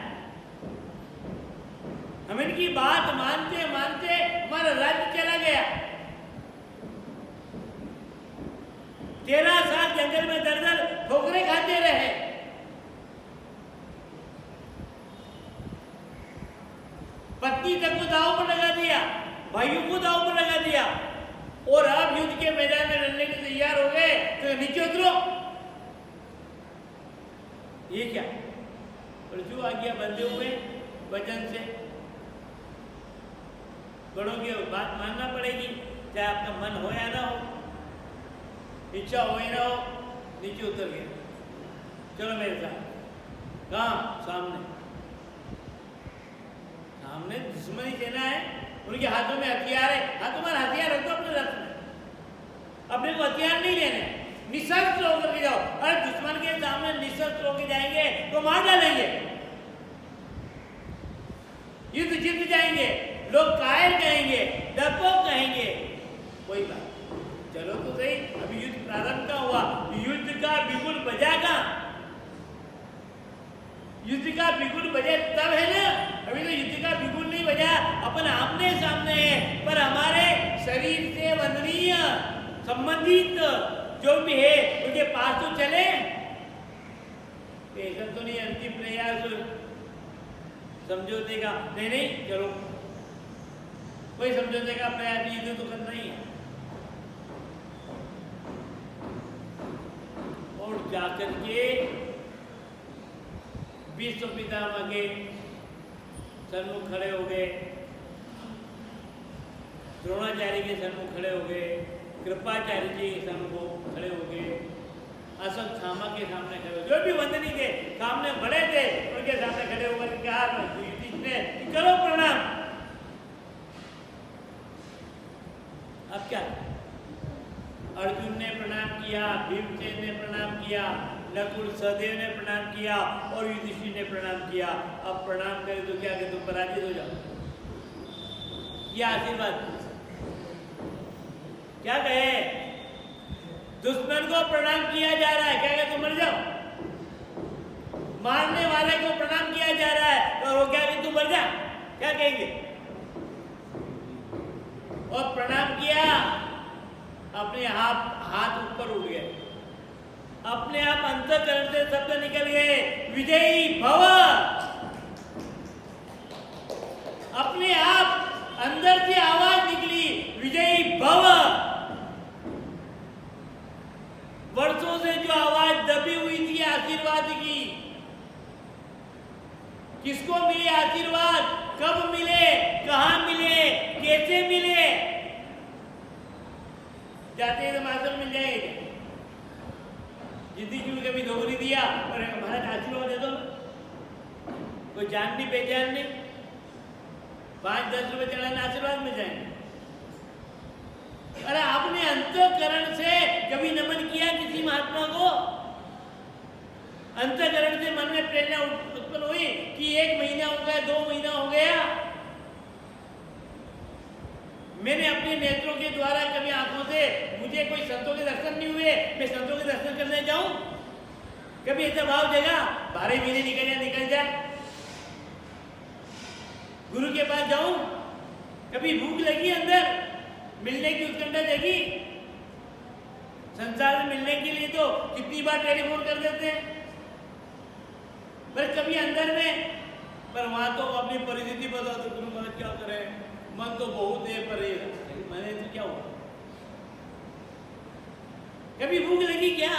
A: हम इनकी बात मानते मानते हमारा राज्य चला गया। 13 साल जंगल में दर दर ठोकरें खाते रहे। पत्नी तक को दांव पर लगा दिया, भाइयों को दांव पर लगा दिया, और आप युद्ध के मैदान में लड़ने के तैयार हो गए तो नीचे उतरो। ये क्या? और जो आज्ञा बंधे हुए वचन से, बड़ों की बात मानना पड़ेगी, चाहे आपका मन हो या ना हो, इच्छा हो या ना हो। नीचे उतर गया, चलो मेरे साथ। कहाँ? सामने, सामने दुश्मनी सेना है, उनके हाथों में हथियार है। हाँ, तुम्हारा हथियार रखो अपने रथ में, अपने को हथियार नहीं लेने, निशस्त्र होकर के जाओ। अरे दुश्मन के सामने निशस्त्र होकर जाएंगे तो मार डालेंगे, युद्ध जीत जाएंगे, लोग कायर कहेंगे, डरपोक कहेंगे। कोई बात, चलो तो सही, अभी युद्ध प्रारंभ का हुआ, युद्ध का बिगुल बजा का, युद्ध का बिगुल बजे तब है ना। अभी तो युद्ध का बिगुल नहीं बजा, अपन आमने सामने है, पर हमारे शरीर से वंदनीय संबंधित जो भी है उनके पास तो चले। ऐसा तो नहीं अंतिम प्रयास समझौते का, नहीं नहीं चलो, कोई समझौते का प्रयास युद्ध तो करना ही है। और जाकर के विश्व पितामह के सन्मुख खड़े हो गए, द्रोणाचार्य के सन्मुख खड़े हो गए, कृपाचार्य जी के सन्मुख खड़े हो गए, अश्वत्थामा के सामने खड़े हो, जो भी वंदनीय के सामने बड़े थे उनके सामने खड़े होकर कहा, करो प्रणाम। अब क्या? अर्जुन ने प्रणाम किया, भीमसेन ने प्रणाम किया, नकुल सहदेव ने प्रणाम किया और युधिष्ठिर ने प्रणाम किया। अब प्रणाम करे तो क्या कि तुम पराजित हो जाओ? यह आशीर्वाद क्या कहे? दुश्मन को प्रणाम किया जा रहा है, क्या कहे? तुम मर जाओ। मारने वाले को प्रणाम किया जा रहा है और वो क्या कि तुम मर जा, क्या कहेंगे? और प्रणाम किया, अपने हाथ ऊपर उठ गए, अपने आप अंतःकरण से शब्द निकल गए, विजयी भव। अपने आप अंदर से आवाज निकली, विजयी भव। वर्षों से जो आवाज दबी हुई थी आशीर्वाद की, किसको मिले आशीर्वाद, कब मिले, कहां मिले, कैसे मिले? जाते ही तो मास्टर मिल जाएंगे। जिंदगी में कभी धोखा नहीं दिया और महाराज आशीर्वाद दे दो, कोई जान नहीं पहचान नहीं, 5-10 रुपए चढ़ाना आशीर्वाद मिल जाएंगे। अरे आपने अंतःकरण से कभी नमन किया किसी महात्मा को? अंतःकरण से मन में प्रेरणा उत्पन्न हुई कि 1 महीना हो गया, 2 महीना हो गया, मैंने अपने नेत्रों के द्वारा कभी आंखों से मुझे कोई संतों के दर्शन नहीं हुए, मैं संतों के दर्शन करने जाऊं? कभी ऐसा भाव जगा? 12 महीने निकल जाए, गुरु के पास जाऊं? कभी भूख लगी अंदर, मिलने की उत्कंठा देखी? संसार में मिलने के लिए तो कितनी बार टेलीफोन कर देते हैं, पर कभी अंदर में, पर वहां तो अपनी परिस्थिति बता दो, गुरु महाराज क्या करें, मन तो बहुत है पर मैंने तो क्या हुआ? कभी भूख लगी क्या?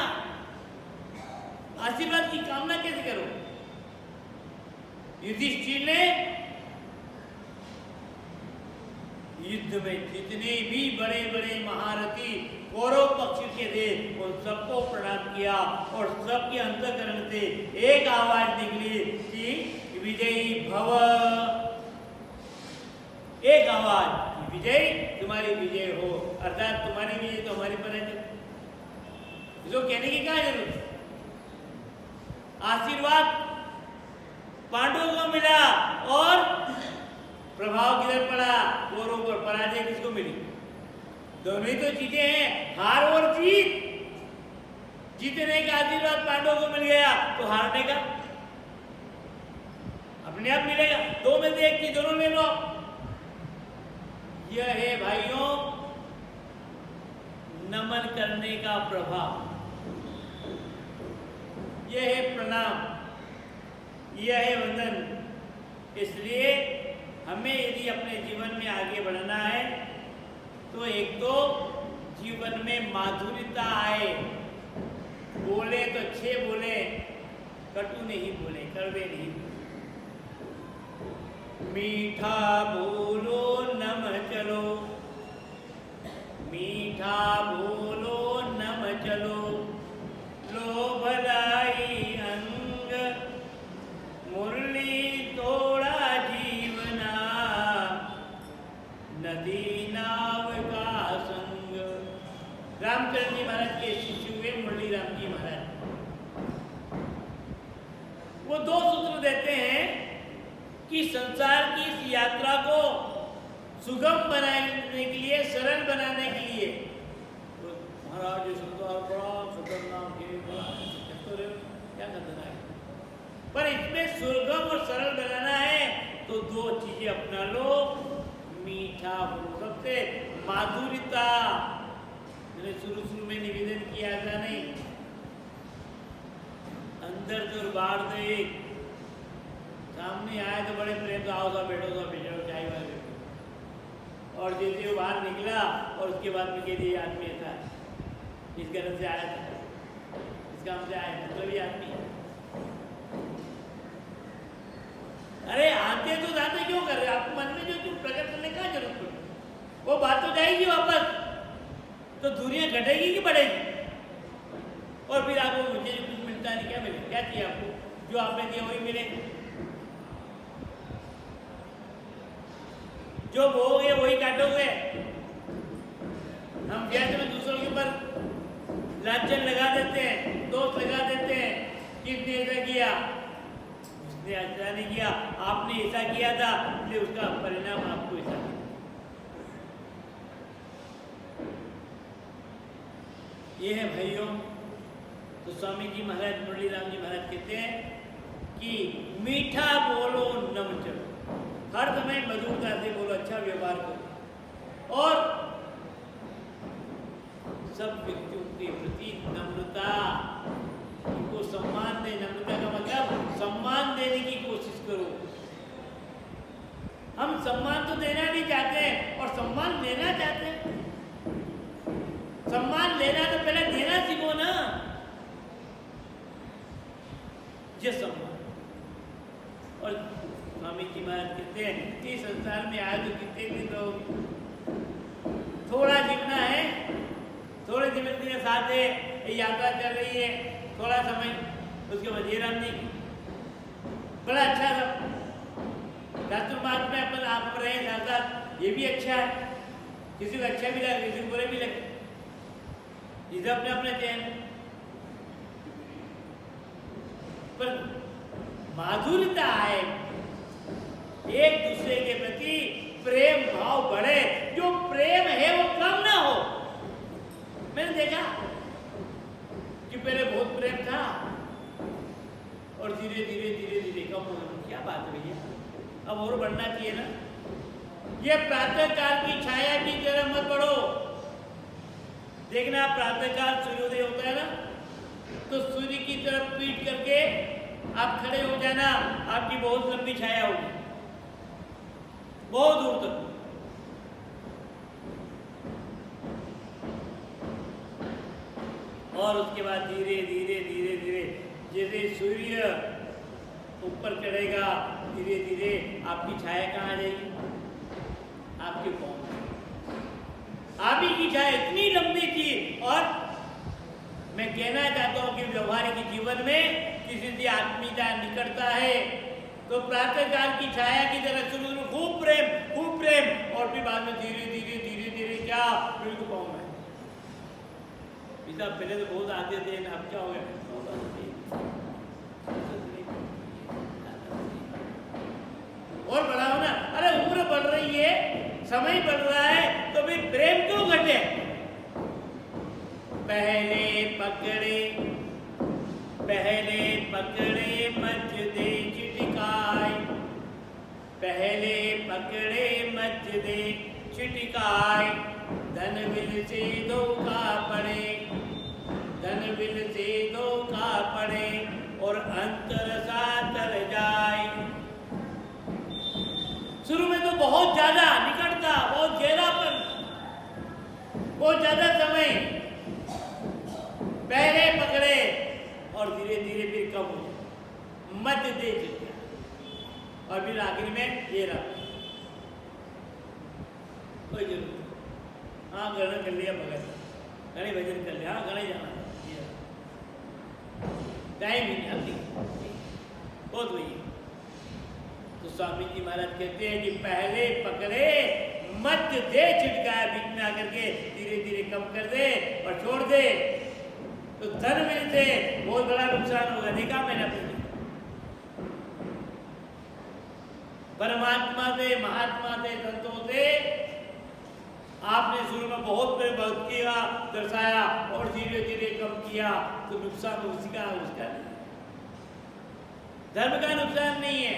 A: आशीर्वाद की कामना कैसे करो? युधिष्ठिर ने युद्ध में जितने भी बड़े बड़े महारथी कौरव पक्ष के थे उन सबको प्रणाम किया और सबके अंतःकरण से एक आवाज निकली कि विजयी भव। एक आवाज, विजय, तुम्हारी विजय हो, अर्थात तुम्हारी विजय तो हमारी पर है। इसको कहने की क्या जरूरत? आशीर्वाद पांडवों को मिला और प्रभाव किधर पड़ा? कौरवों पर। पराजय किसको मिली? दोनों ही तो चीजें हैं, हार और जीत। जीतने का आशीर्वाद पांडवों को मिल गया तो हारने का अपने आप मिलेगा। दो में से एक चीज दोनों ले लो। यह है भाइयों नमन करने का प्रभाव, यह है प्रणाम, यह है वंदन। इसलिए हमें यदि अपने जीवन में आगे बढ़ना है तो एक तो जीवन में माधुर्यता आए, बोले तो अच्छे बोले, कटु नहीं बोले, कड़वे नहीं बोले। मीठा बोलो नम चलो, मीठा बोलो नम चलो, लो भलाई अंग मुरली तोड़ा जीवना, नदी नाव का संग। रामचंद्र जी महाराज के शिष्य हुए मुरली राम जी महाराज। वो दो सूत्र देते हैं कि संसार की इस यात्रा को सुगम बनाने के लिए, सरल बनाने के लिए, तो महाराज ये संसार बड़ा खतरनाक है, क्या करना है, पर इसमें सुगम और सरल बनाना है तो दो चीजें अपना लो। मीठा बोलो, सबसे माधुर्यता। मैंने शुरू में निवेदन किया था, नहीं अंदर तो बाहर तो एक, सामने आए तो बड़े प्रेम से आओ सा बैठो सा बैठो चाय वाले, और जैसे वो बाहर निकला और उसके बाद में कह दिया आदमी ऐसा इस घर से आया था, इस काम से आया, मतलब ये आदमी है। अरे आते तो जाते क्यों कर रहे? आपको मन में जो प्रकट करने का जरूरत पड़े, वो बात तो जाएगी वापस, तो दूरियां घटेगी कि बढ़ेगी? और फिर आपको मुझे कुछ मिलता नहीं, क्या मिले? क्या चाहिए आपको? जो आपने दिया वही मिले, जो बोओगे वही काटोगे। हम व्याज में दूसरों के ऊपर लांछन लगा देते हैं, दोष लगा देते हैं, किसने ऐसा किया, उसने ऐसा नहीं किया, आपने ऐसा किया था, इसलिए उसका परिणाम आपको ऐसा किया। ये है भाइयों। तो स्वामी जी महाराज, मुरली राम जी महाराज कहते हैं कि मीठा बोलो नम चलो, हर समय मधुरता से बोलो, अच्छा व्यवहार करो, और सब व्यक्तियों के प्रति नम्रता, उनको सम्मान दे। नम्रता का मतलब सम्मान देने की कोशिश करो। हम सम्मान तो देना नहीं चाहते हैं और सम्मान लेना चाहते हैं। सम्मान लेना तो पहले देना सीखो ना। ये सम्मान। और स्वामी जी महाराज कहते हैं कि संसार में आए तो कितने दिन रहोगे, थोड़ा जीवना है, थोड़े जीवन के साथ है, यात्रा चल रही है, थोड़ा समय, उसके बाद ये राम जी बड़ा अच्छा था, चातुर्मास में अपन आप रहे साथ साथ, ये भी अच्छा है। किसी को अच्छा भी लगा, किसी को बुरे भी लगे, इसे अपने अपने चैन, पर माधुर्यता आए, एक दूसरे के प्रति प्रेम भाव बढ़े, जो प्रेम है वो कम ना हो। मैंने देखा कि पहले बहुत प्रेम था और धीरे धीरे कम हो गया। क्या बात है भैया, अब और बढ़ना चाहिए ना। ये प्रातः काल की छाया की तरह मत बढ़ो। देखना प्रातः काल सूर्योदय होता है ना, तो सूर्य की तरफ पीठ करके आप खड़े हो जाना, आपकी बहुत लंबी छाया होगी, बहुत दूर तक। और उसके बाद धीरे धीरे धीरे धीरे जैसे सूर्य ऊपर चढ़ेगा, धीरे धीरे आपकी छाया कहाँ आ जाएगी? आपके पाँव। आप ही की छाया इतनी लंबी थी। और मैं कहना चाहता हूँ कि व्यवहारिक जीवन में किसी से आत्मीयता निकटता है तो प्रातः काल की छाया की तरह शुरू में खूब प्रेम और फिर बाद में धीरे धीरे क्या बिल्कुल पाँव में। पहले तो बहुत आते थे, अब क्या हो गया? और बढ़ाओ ना। अरे उम्र बढ़ रही है, समय बढ़ रहा है, तो फिर प्रेम क्यों घटे? पहले पकड़े मच दे चिटिकाई, पहले पकड़े मच दे चिटिकाई, धनविल से धोखा पड़े, धनविल से धोखा पड़े और अंतर सा तर जाए। शुरू में तो बहुत ज्यादा निकटता, बहुत गहरापन, बहुत ज्यादा समय, पहले पकड़े और धीरे धीरे फिर कम हो जाए, मध्य दे चिटिया, और फिर आखिर में ये रहा। कोई जरूरत हाँ गणन कर लिया, भगत गणे भजन कर लिया, हाँ गणे जाना टाइम ही नहीं बहुत वही। तो स्वामी जी महाराज कहते हैं कि पहले पकड़े मत दे चिटकाया, बीच में आकर के धीरे धीरे कम कर दे और छोड़ दे, तो धन में से बहुत बड़ा नुकसान होगा। देखा मैंने अपने परमात्मा से, महात्मा से, संतों से आपने शुरू में बहुत भक्त किया, दर्शाया और धीरे धीरे कम किया, तो नुकसान उसका नहीं, धर्म का नुकसान नहीं है।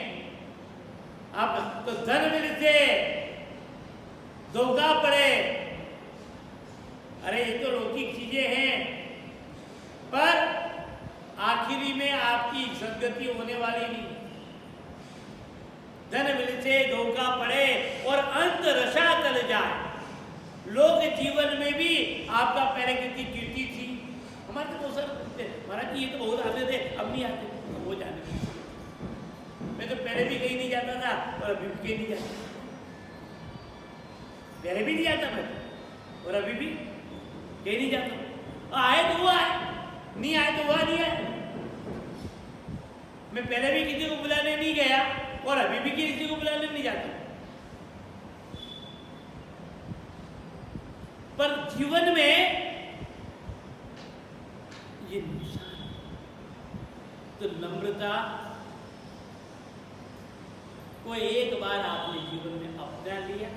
A: आप तो धर्म से धोखा पड़े, अरे ये तो लौकिक चीजें हैं, पर आखिरी में आपकी सदगति होने वाली नहीं। धन मिल से धोखा पड़े और अंत रसा तल जाए। लोग जीवन में भी आपका पहले कितनी कीर्ति थी, हमारे तो बहुत सारे महाराज जी ये तो बहुत आते थे, अब नहीं आते, वो जाने। मैं तो पहले भी कहीं नहीं जाता था और अभी भी कहीं नहीं जाता, पहले भी नहीं जाता मैं और अभी भी कहीं नहीं जाता। आए तो वो आए, नहीं आए तो वह नहीं आए। मैं पहले भी किसी को बुलाने नहीं गया और अभी भी किसी को बुलाने नहीं जाता। पर जीवन में ये नुकसान, तो नम्रता को एक बार आपने जीवन में अपना लिया,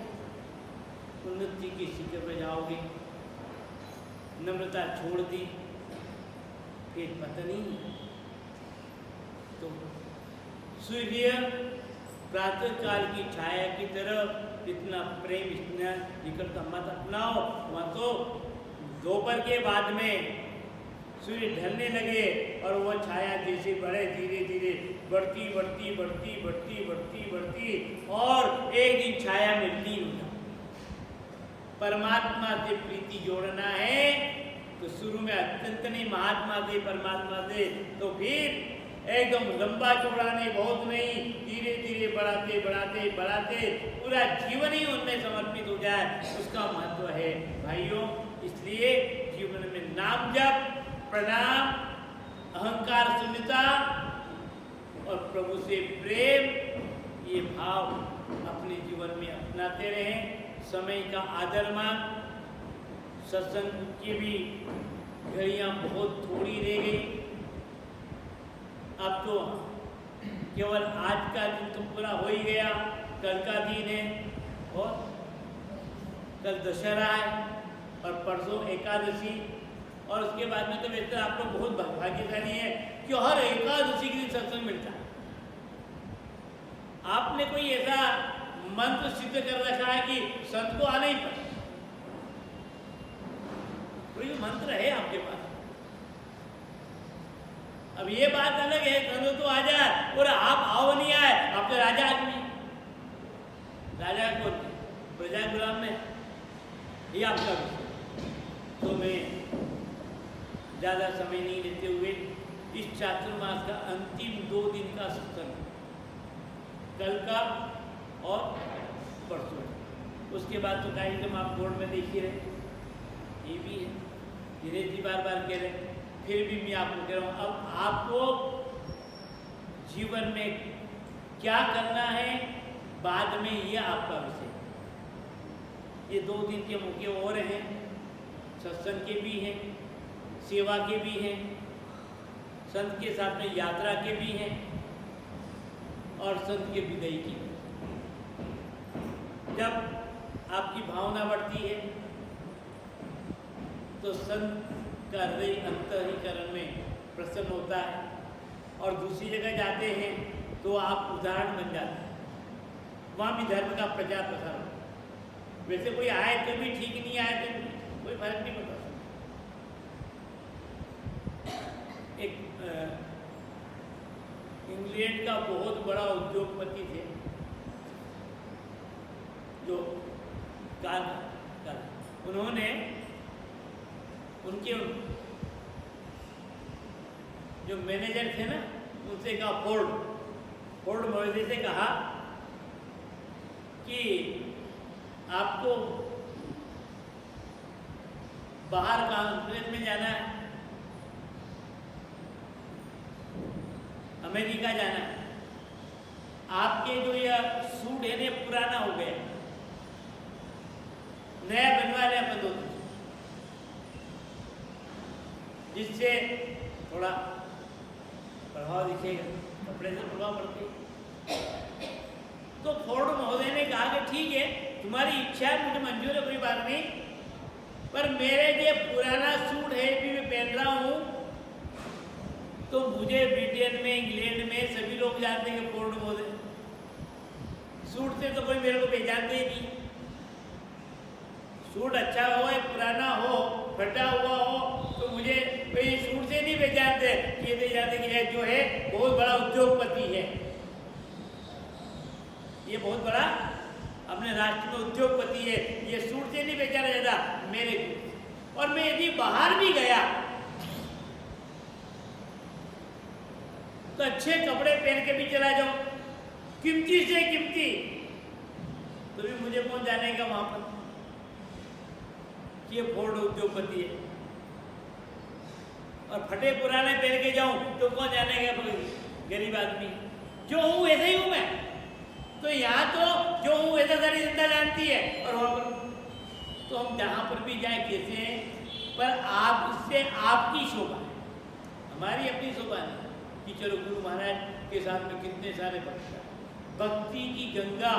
A: उन्नति की शिखर पे जाओगे। नम्रता छोड़ दी, फिर पता नहीं। तो सूर्य प्रातः काल की छाया की तरफ इतना प्रेम, इतना निकटता मत अपनाओ। वहाँ तो दोपहर के बाद में सूर्य ढलने लगे और वो छाया जैसे बढ़े, धीरे धीरे बढ़ती बढ़ती बढ़ती बढ़ती बढ़ती बढ़ती और एक दिन छाया में लीन हो जाओ। परमात्मा से प्रीति जोड़ना है तो शुरू में अत्यंत नहीं, महात्मा से, परमात्मा से, तो फिर एकदम लंबा चौड़ा नहीं, बहुत नहीं, धीरे धीरे बढ़ाते बढ़ाते बढ़ाते पूरा जीवन ही उनमें समर्पित हो जाए, उसका महत्व है भाइयों। इसलिए जीवन में नाम जप, प्रणाम, अहंकार शून्यता और प्रभु से प्रेम, ये भाव अपने जीवन में अपनाते रहें। समय का आदर मान, सत्संग की भी घड़ियाँ बहुत थोड़ी रह गई। अब तो केवल आज का दिन तो पूरा हो ही गया, कल का दिन है और कल दशहरा है और परसों एकादशी, और उसके बाद में तो वैसे आप लोग बहुत भाग्यशाली है कि हर एकादशी के दिन सत्संग मिलता है। आपने कोई ऐसा मंत्र सिद्ध कर रखा है कि संत को आना ही पड़े, कोई मंत्र है आपके पास। अब ये बात अलग है, संत तो आ जाए और आप आओ नहीं आए, आप तो राजा आदमी, राजा को प्रजा गुलाम में, ये आपका विषय। तो मैं ज़्यादा समय नहीं लेते हुए इस चातुर्मास का अंतिम 2 दिन का सत्संग, कल का और परसों, उसके बाद तो कार्यक्रम आप बोर्ड में देख ही रहे, ये भी है, धीरे धीरे बार बार कह रहे, फिर भी मैं आपको कह रहा हूँ, अब आपको जीवन में क्या करना है बाद में, ये आपका विषय। ये 2 दिन के मौके और हैं, सत्संग के भी हैं, सेवा के भी हैं, संत के साथ में यात्रा के भी हैं और संत के विदाई की। जब आपकी भावना बढ़ती है तो संत का हृदय अंतःकरण में प्रसन्न होता है, और दूसरी जगह जाते हैं तो आप उदाहरण बन जाते हैं, वहाँ भी धर्म का प्रचार प्रसार होता है। वैसे कोई आए तो भी ठीक, नहीं आए तो भी कोई फर्क नहीं पड़ता। एक इंग्लैंड का बहुत बड़ा उद्योगपति थे जो उन्होंने उनके जो मैनेजर थे ना, उनसे कहा, फोर्ड मॉडल से कहा कि आपको बाहर कॉन्फ्रेंस में जाना है, अमेरिका जाना है, आपके जो यह सूट है ना पुराना हो गया, नया बनवा लें अपन दोनों, जिससे थोड़ा प्रभाव दिखेगा, कपड़े से प्रभाव पड़ते। तो फोर्ड महोदय ने कहा कि ठीक है, तुम्हारी इच्छा है, मुझे मंजूर है, कोई बात नहीं, पर मेरे जो पुराना सूट है भी मैं पहन रहा हूँ, तो मुझे ब्रिटेन में, इंग्लैंड में सभी लोग जानते हैं कि फोर्ड महोदय, सूट से तो कोई मेरे को पहचानते ही नहीं। सूट अच्छा हो या पुराना हो, फटा हुआ हो, तो मुझे कोई सूट से नहीं पहचानते, ये नहीं जानते कि जो है बहुत बड़ा उद्योगपति है, ये बहुत बड़ा अपने राष्ट्र में उद्योगपति है, ये सूट से नहीं पहचाना जाता मेरे को। और मैं यदि बाहर भी गया तो अच्छे कपड़े पहन के भी चला जाऊं, कीमती से कीमती, तो भी मुझे कौन जानेगा वहां पर कि ये फोर्ड उद्योगपति है। और फटे पुराने पहन के जाऊं तो कौन जानेगा, गरीब आदमी जो हूं वैसे ही हूं मैं। तो यहाँ तो जो हूं वैसा सारी जनता जानती है, और वहां पर तो हम जहां पर भी जाए कैसे हैं, पर आप इससे आपकी शोभा है, हमारी अपनी शोभा नहीं कि चलो गुरु महाराज के साथ में कितने सारे भक्त हैं। भक्ति की गंगा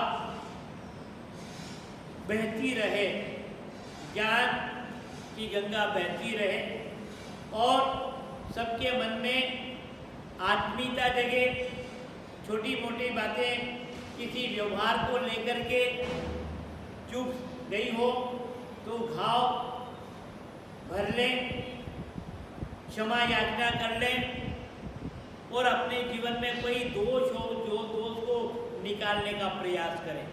A: बहती रहे, ज्ञान की गंगा बहती रहे, और सबके मन में आत्मीयता जगे। छोटी मोटी बातें किसी व्यवहार को लेकर के चुप गई हो तो घाव भर लें, क्षमा याचना कर लें, और अपने जीवन में कोई दोष हो जो दोष को निकालने का प्रयास करें,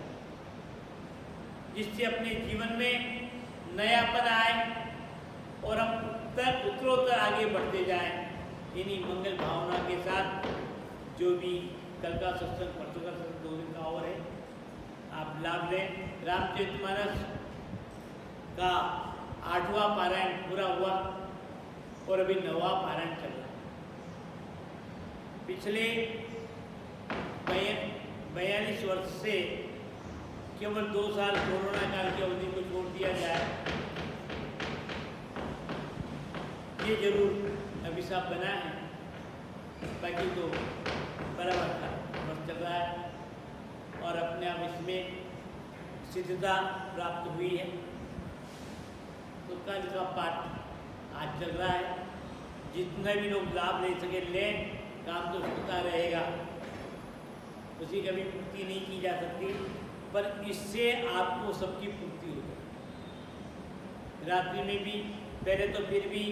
A: जिससे अपने जीवन में नयापन आए और हम उत्तरोत्तर आगे बढ़ते जाएं। इन्हीं मंगल भावना के साथ जो भी कल का सत्संग, परसों का सत्संग 2 दिन का और है, आप लाभ लें। रामचरितमानस का 8वां पारायण पूरा हुआ और अभी 9वां पारायण चल रहा है। पिछले 42 वर्ष से केवल 2 साल कोरोना काल की अवधि को छोड़ दिया जाए, ये जरूर अभिशाप बना है, बाकी तो बराबर का बस चल रहा है और अपने आप इसमें सिद्धता प्राप्त हुई है। तो कल का पाठ आज चल रहा है, जितने भी लोग लाभ ले सके लें, काम तो होता रहेगा, उसी कभी पूर्ति नहीं की जा सकती। पर इससे आपको सबकी पूर्ति हो जाए। रात्रि में भी पहले तो फिर भी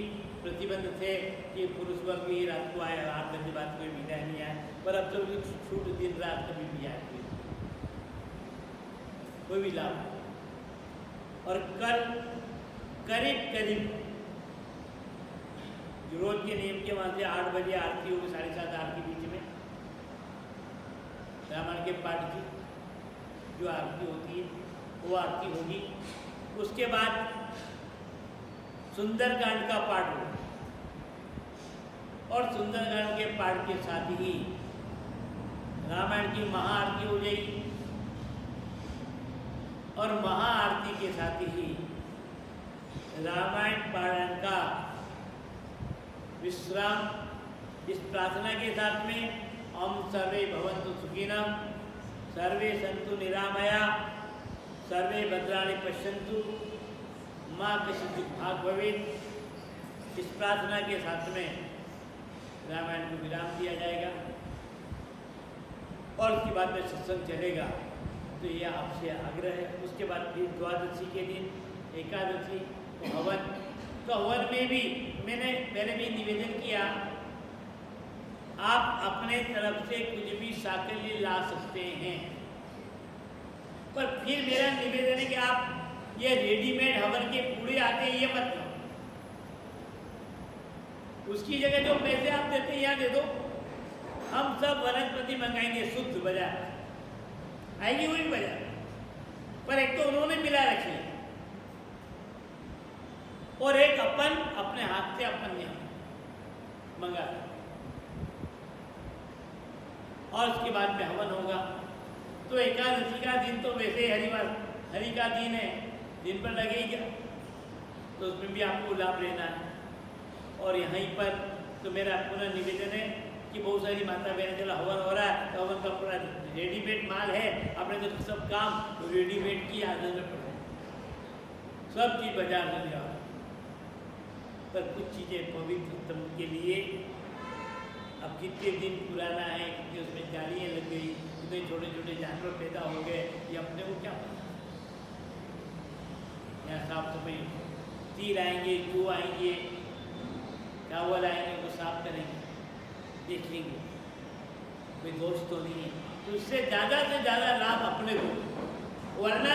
A: प्रतिबंध थे कि पुरुष वर्ग ही रात को आए, 8 बजे बाद कोई विदाई नहीं आए, पर अब तो छूट दिन रात कभी भी आए, कोई भी लाभ। और कल करीब रोज के नियम के वहाँ से 8 बजे आरती होगी, 7:30 8 के बीच में रामायण के पाठ की जो आरती होती है वो आरती होगी। उसके बाद सुंदरकांड का पाठ होगा और सुंदरकांड के पाठ के साथ ही रामायण की महाआरती हो जाएगी और महाआरती के साथ ही रामायण पारायण का विश्राम इस प्रार्थना के साथ में ओम सर्वे भवन्तु सुखिनः, सर्वे सन्तु निरामया, सर्वे भद्राणि पश्यन्तु, माँ कश्चित् दुःखभाग् भवेत्। इस प्रार्थना के साथ में रामायण को विराम दिया जाएगा और उसके बाद में सत्संग चलेगा। तो ये आपसे आग्रह है। उसके बाद फिर द्वादशी के दिन एकादशी तो हवन, तो हवन में भी मैंने पहले भी निवेदन किया, आप अपने तरफ से कुछ भी साकल्य ला सकते हैं, पर फिर मेरा निवेदन है कि आप ये रेडीमेड हवन के पूड़े आते हैं ये मत लो, उसकी जगह जो पैसे आप देते हैं यहाँ दे दो। हम सब वनस्पति मंगाएंगे शुद्ध बाजार, आएगी वही बाजार, पर एक तो उन्होंने मिला रखी है और एक अपन अपने हाथ से अपन यहाँ मंगा, और उसके बाद में हवन होगा। तो एकादशी का दिन तो वैसे हरि का दिन है, दिन पर लगेगा, तो उसमें भी आपको लाभ लेना है। और यहीं पर तो मेरा पुनः निवेदन है कि बहुत सारी माता बहनें चला हवन हो रहा है तो हवन का पूरा रेडीमेड माल है, अपने तो सब काम रेडीमेड की आदत में पड़े, सब चीज़ बाजार में ले आओ, पर कुछ चीज़ें पवित्र के लिए अब कितने दिन पुराना है, कितने उसमें जालियाँ लग गई, कितने छोटे छोटे जानवर पैदा हो गए, ये अपने को क्या पता। यहाँ साफ सफाई, तीर आएंगे, चू आएंगे, चावल आएंगे, वो साफ करेंगे, देख लेंगे, कोई दोष तो नहीं है। तो इससे ज़्यादा से ज़्यादा लाभ अपने को, वरना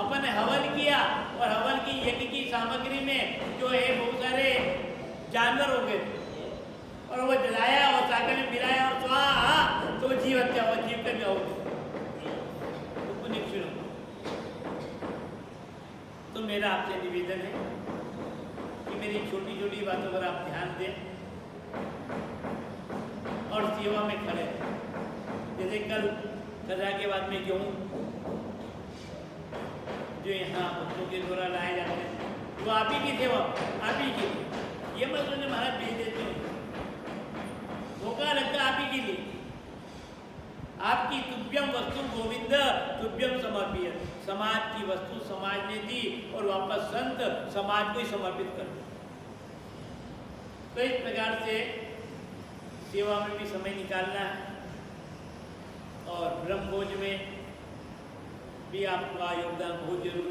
A: अपन ने हवन किया और हवन की यज्ञ की सामग्री में जो है बहुत सारे जानवर हो गए और वो जलाया और सागर में मिलाया और स्वाहा, तो जीव हत्या हुआ, जीव का क्या होगा, तो निक्षण हो। तो मेरा आपसे निवेदन है कि मेरी छोटी छोटी बातों पर आप ध्यान दें और सेवा में खड़े रहें। जैसे कल कथा के बाद में गेहूँ जो यहाँ बच्चों के द्वारा लाए जाते हैं, वो आप ही की सेवा, आप ही की, ये मत सोचना महाराज भेज देते हो, धोखा लगता आप ही के लिए। आपकी तुभ्यम वस्तु गोविंद तुभ्यम समर्पित, समाज की वस्तु समाज ने दी और वापस संत समाज को ही समर्पित कर दिया। तो इस प्रकार से सेवा में भी समय निकालना है और ब्रह्मभोज में भी आपका योगदान बहुत जरूरी है।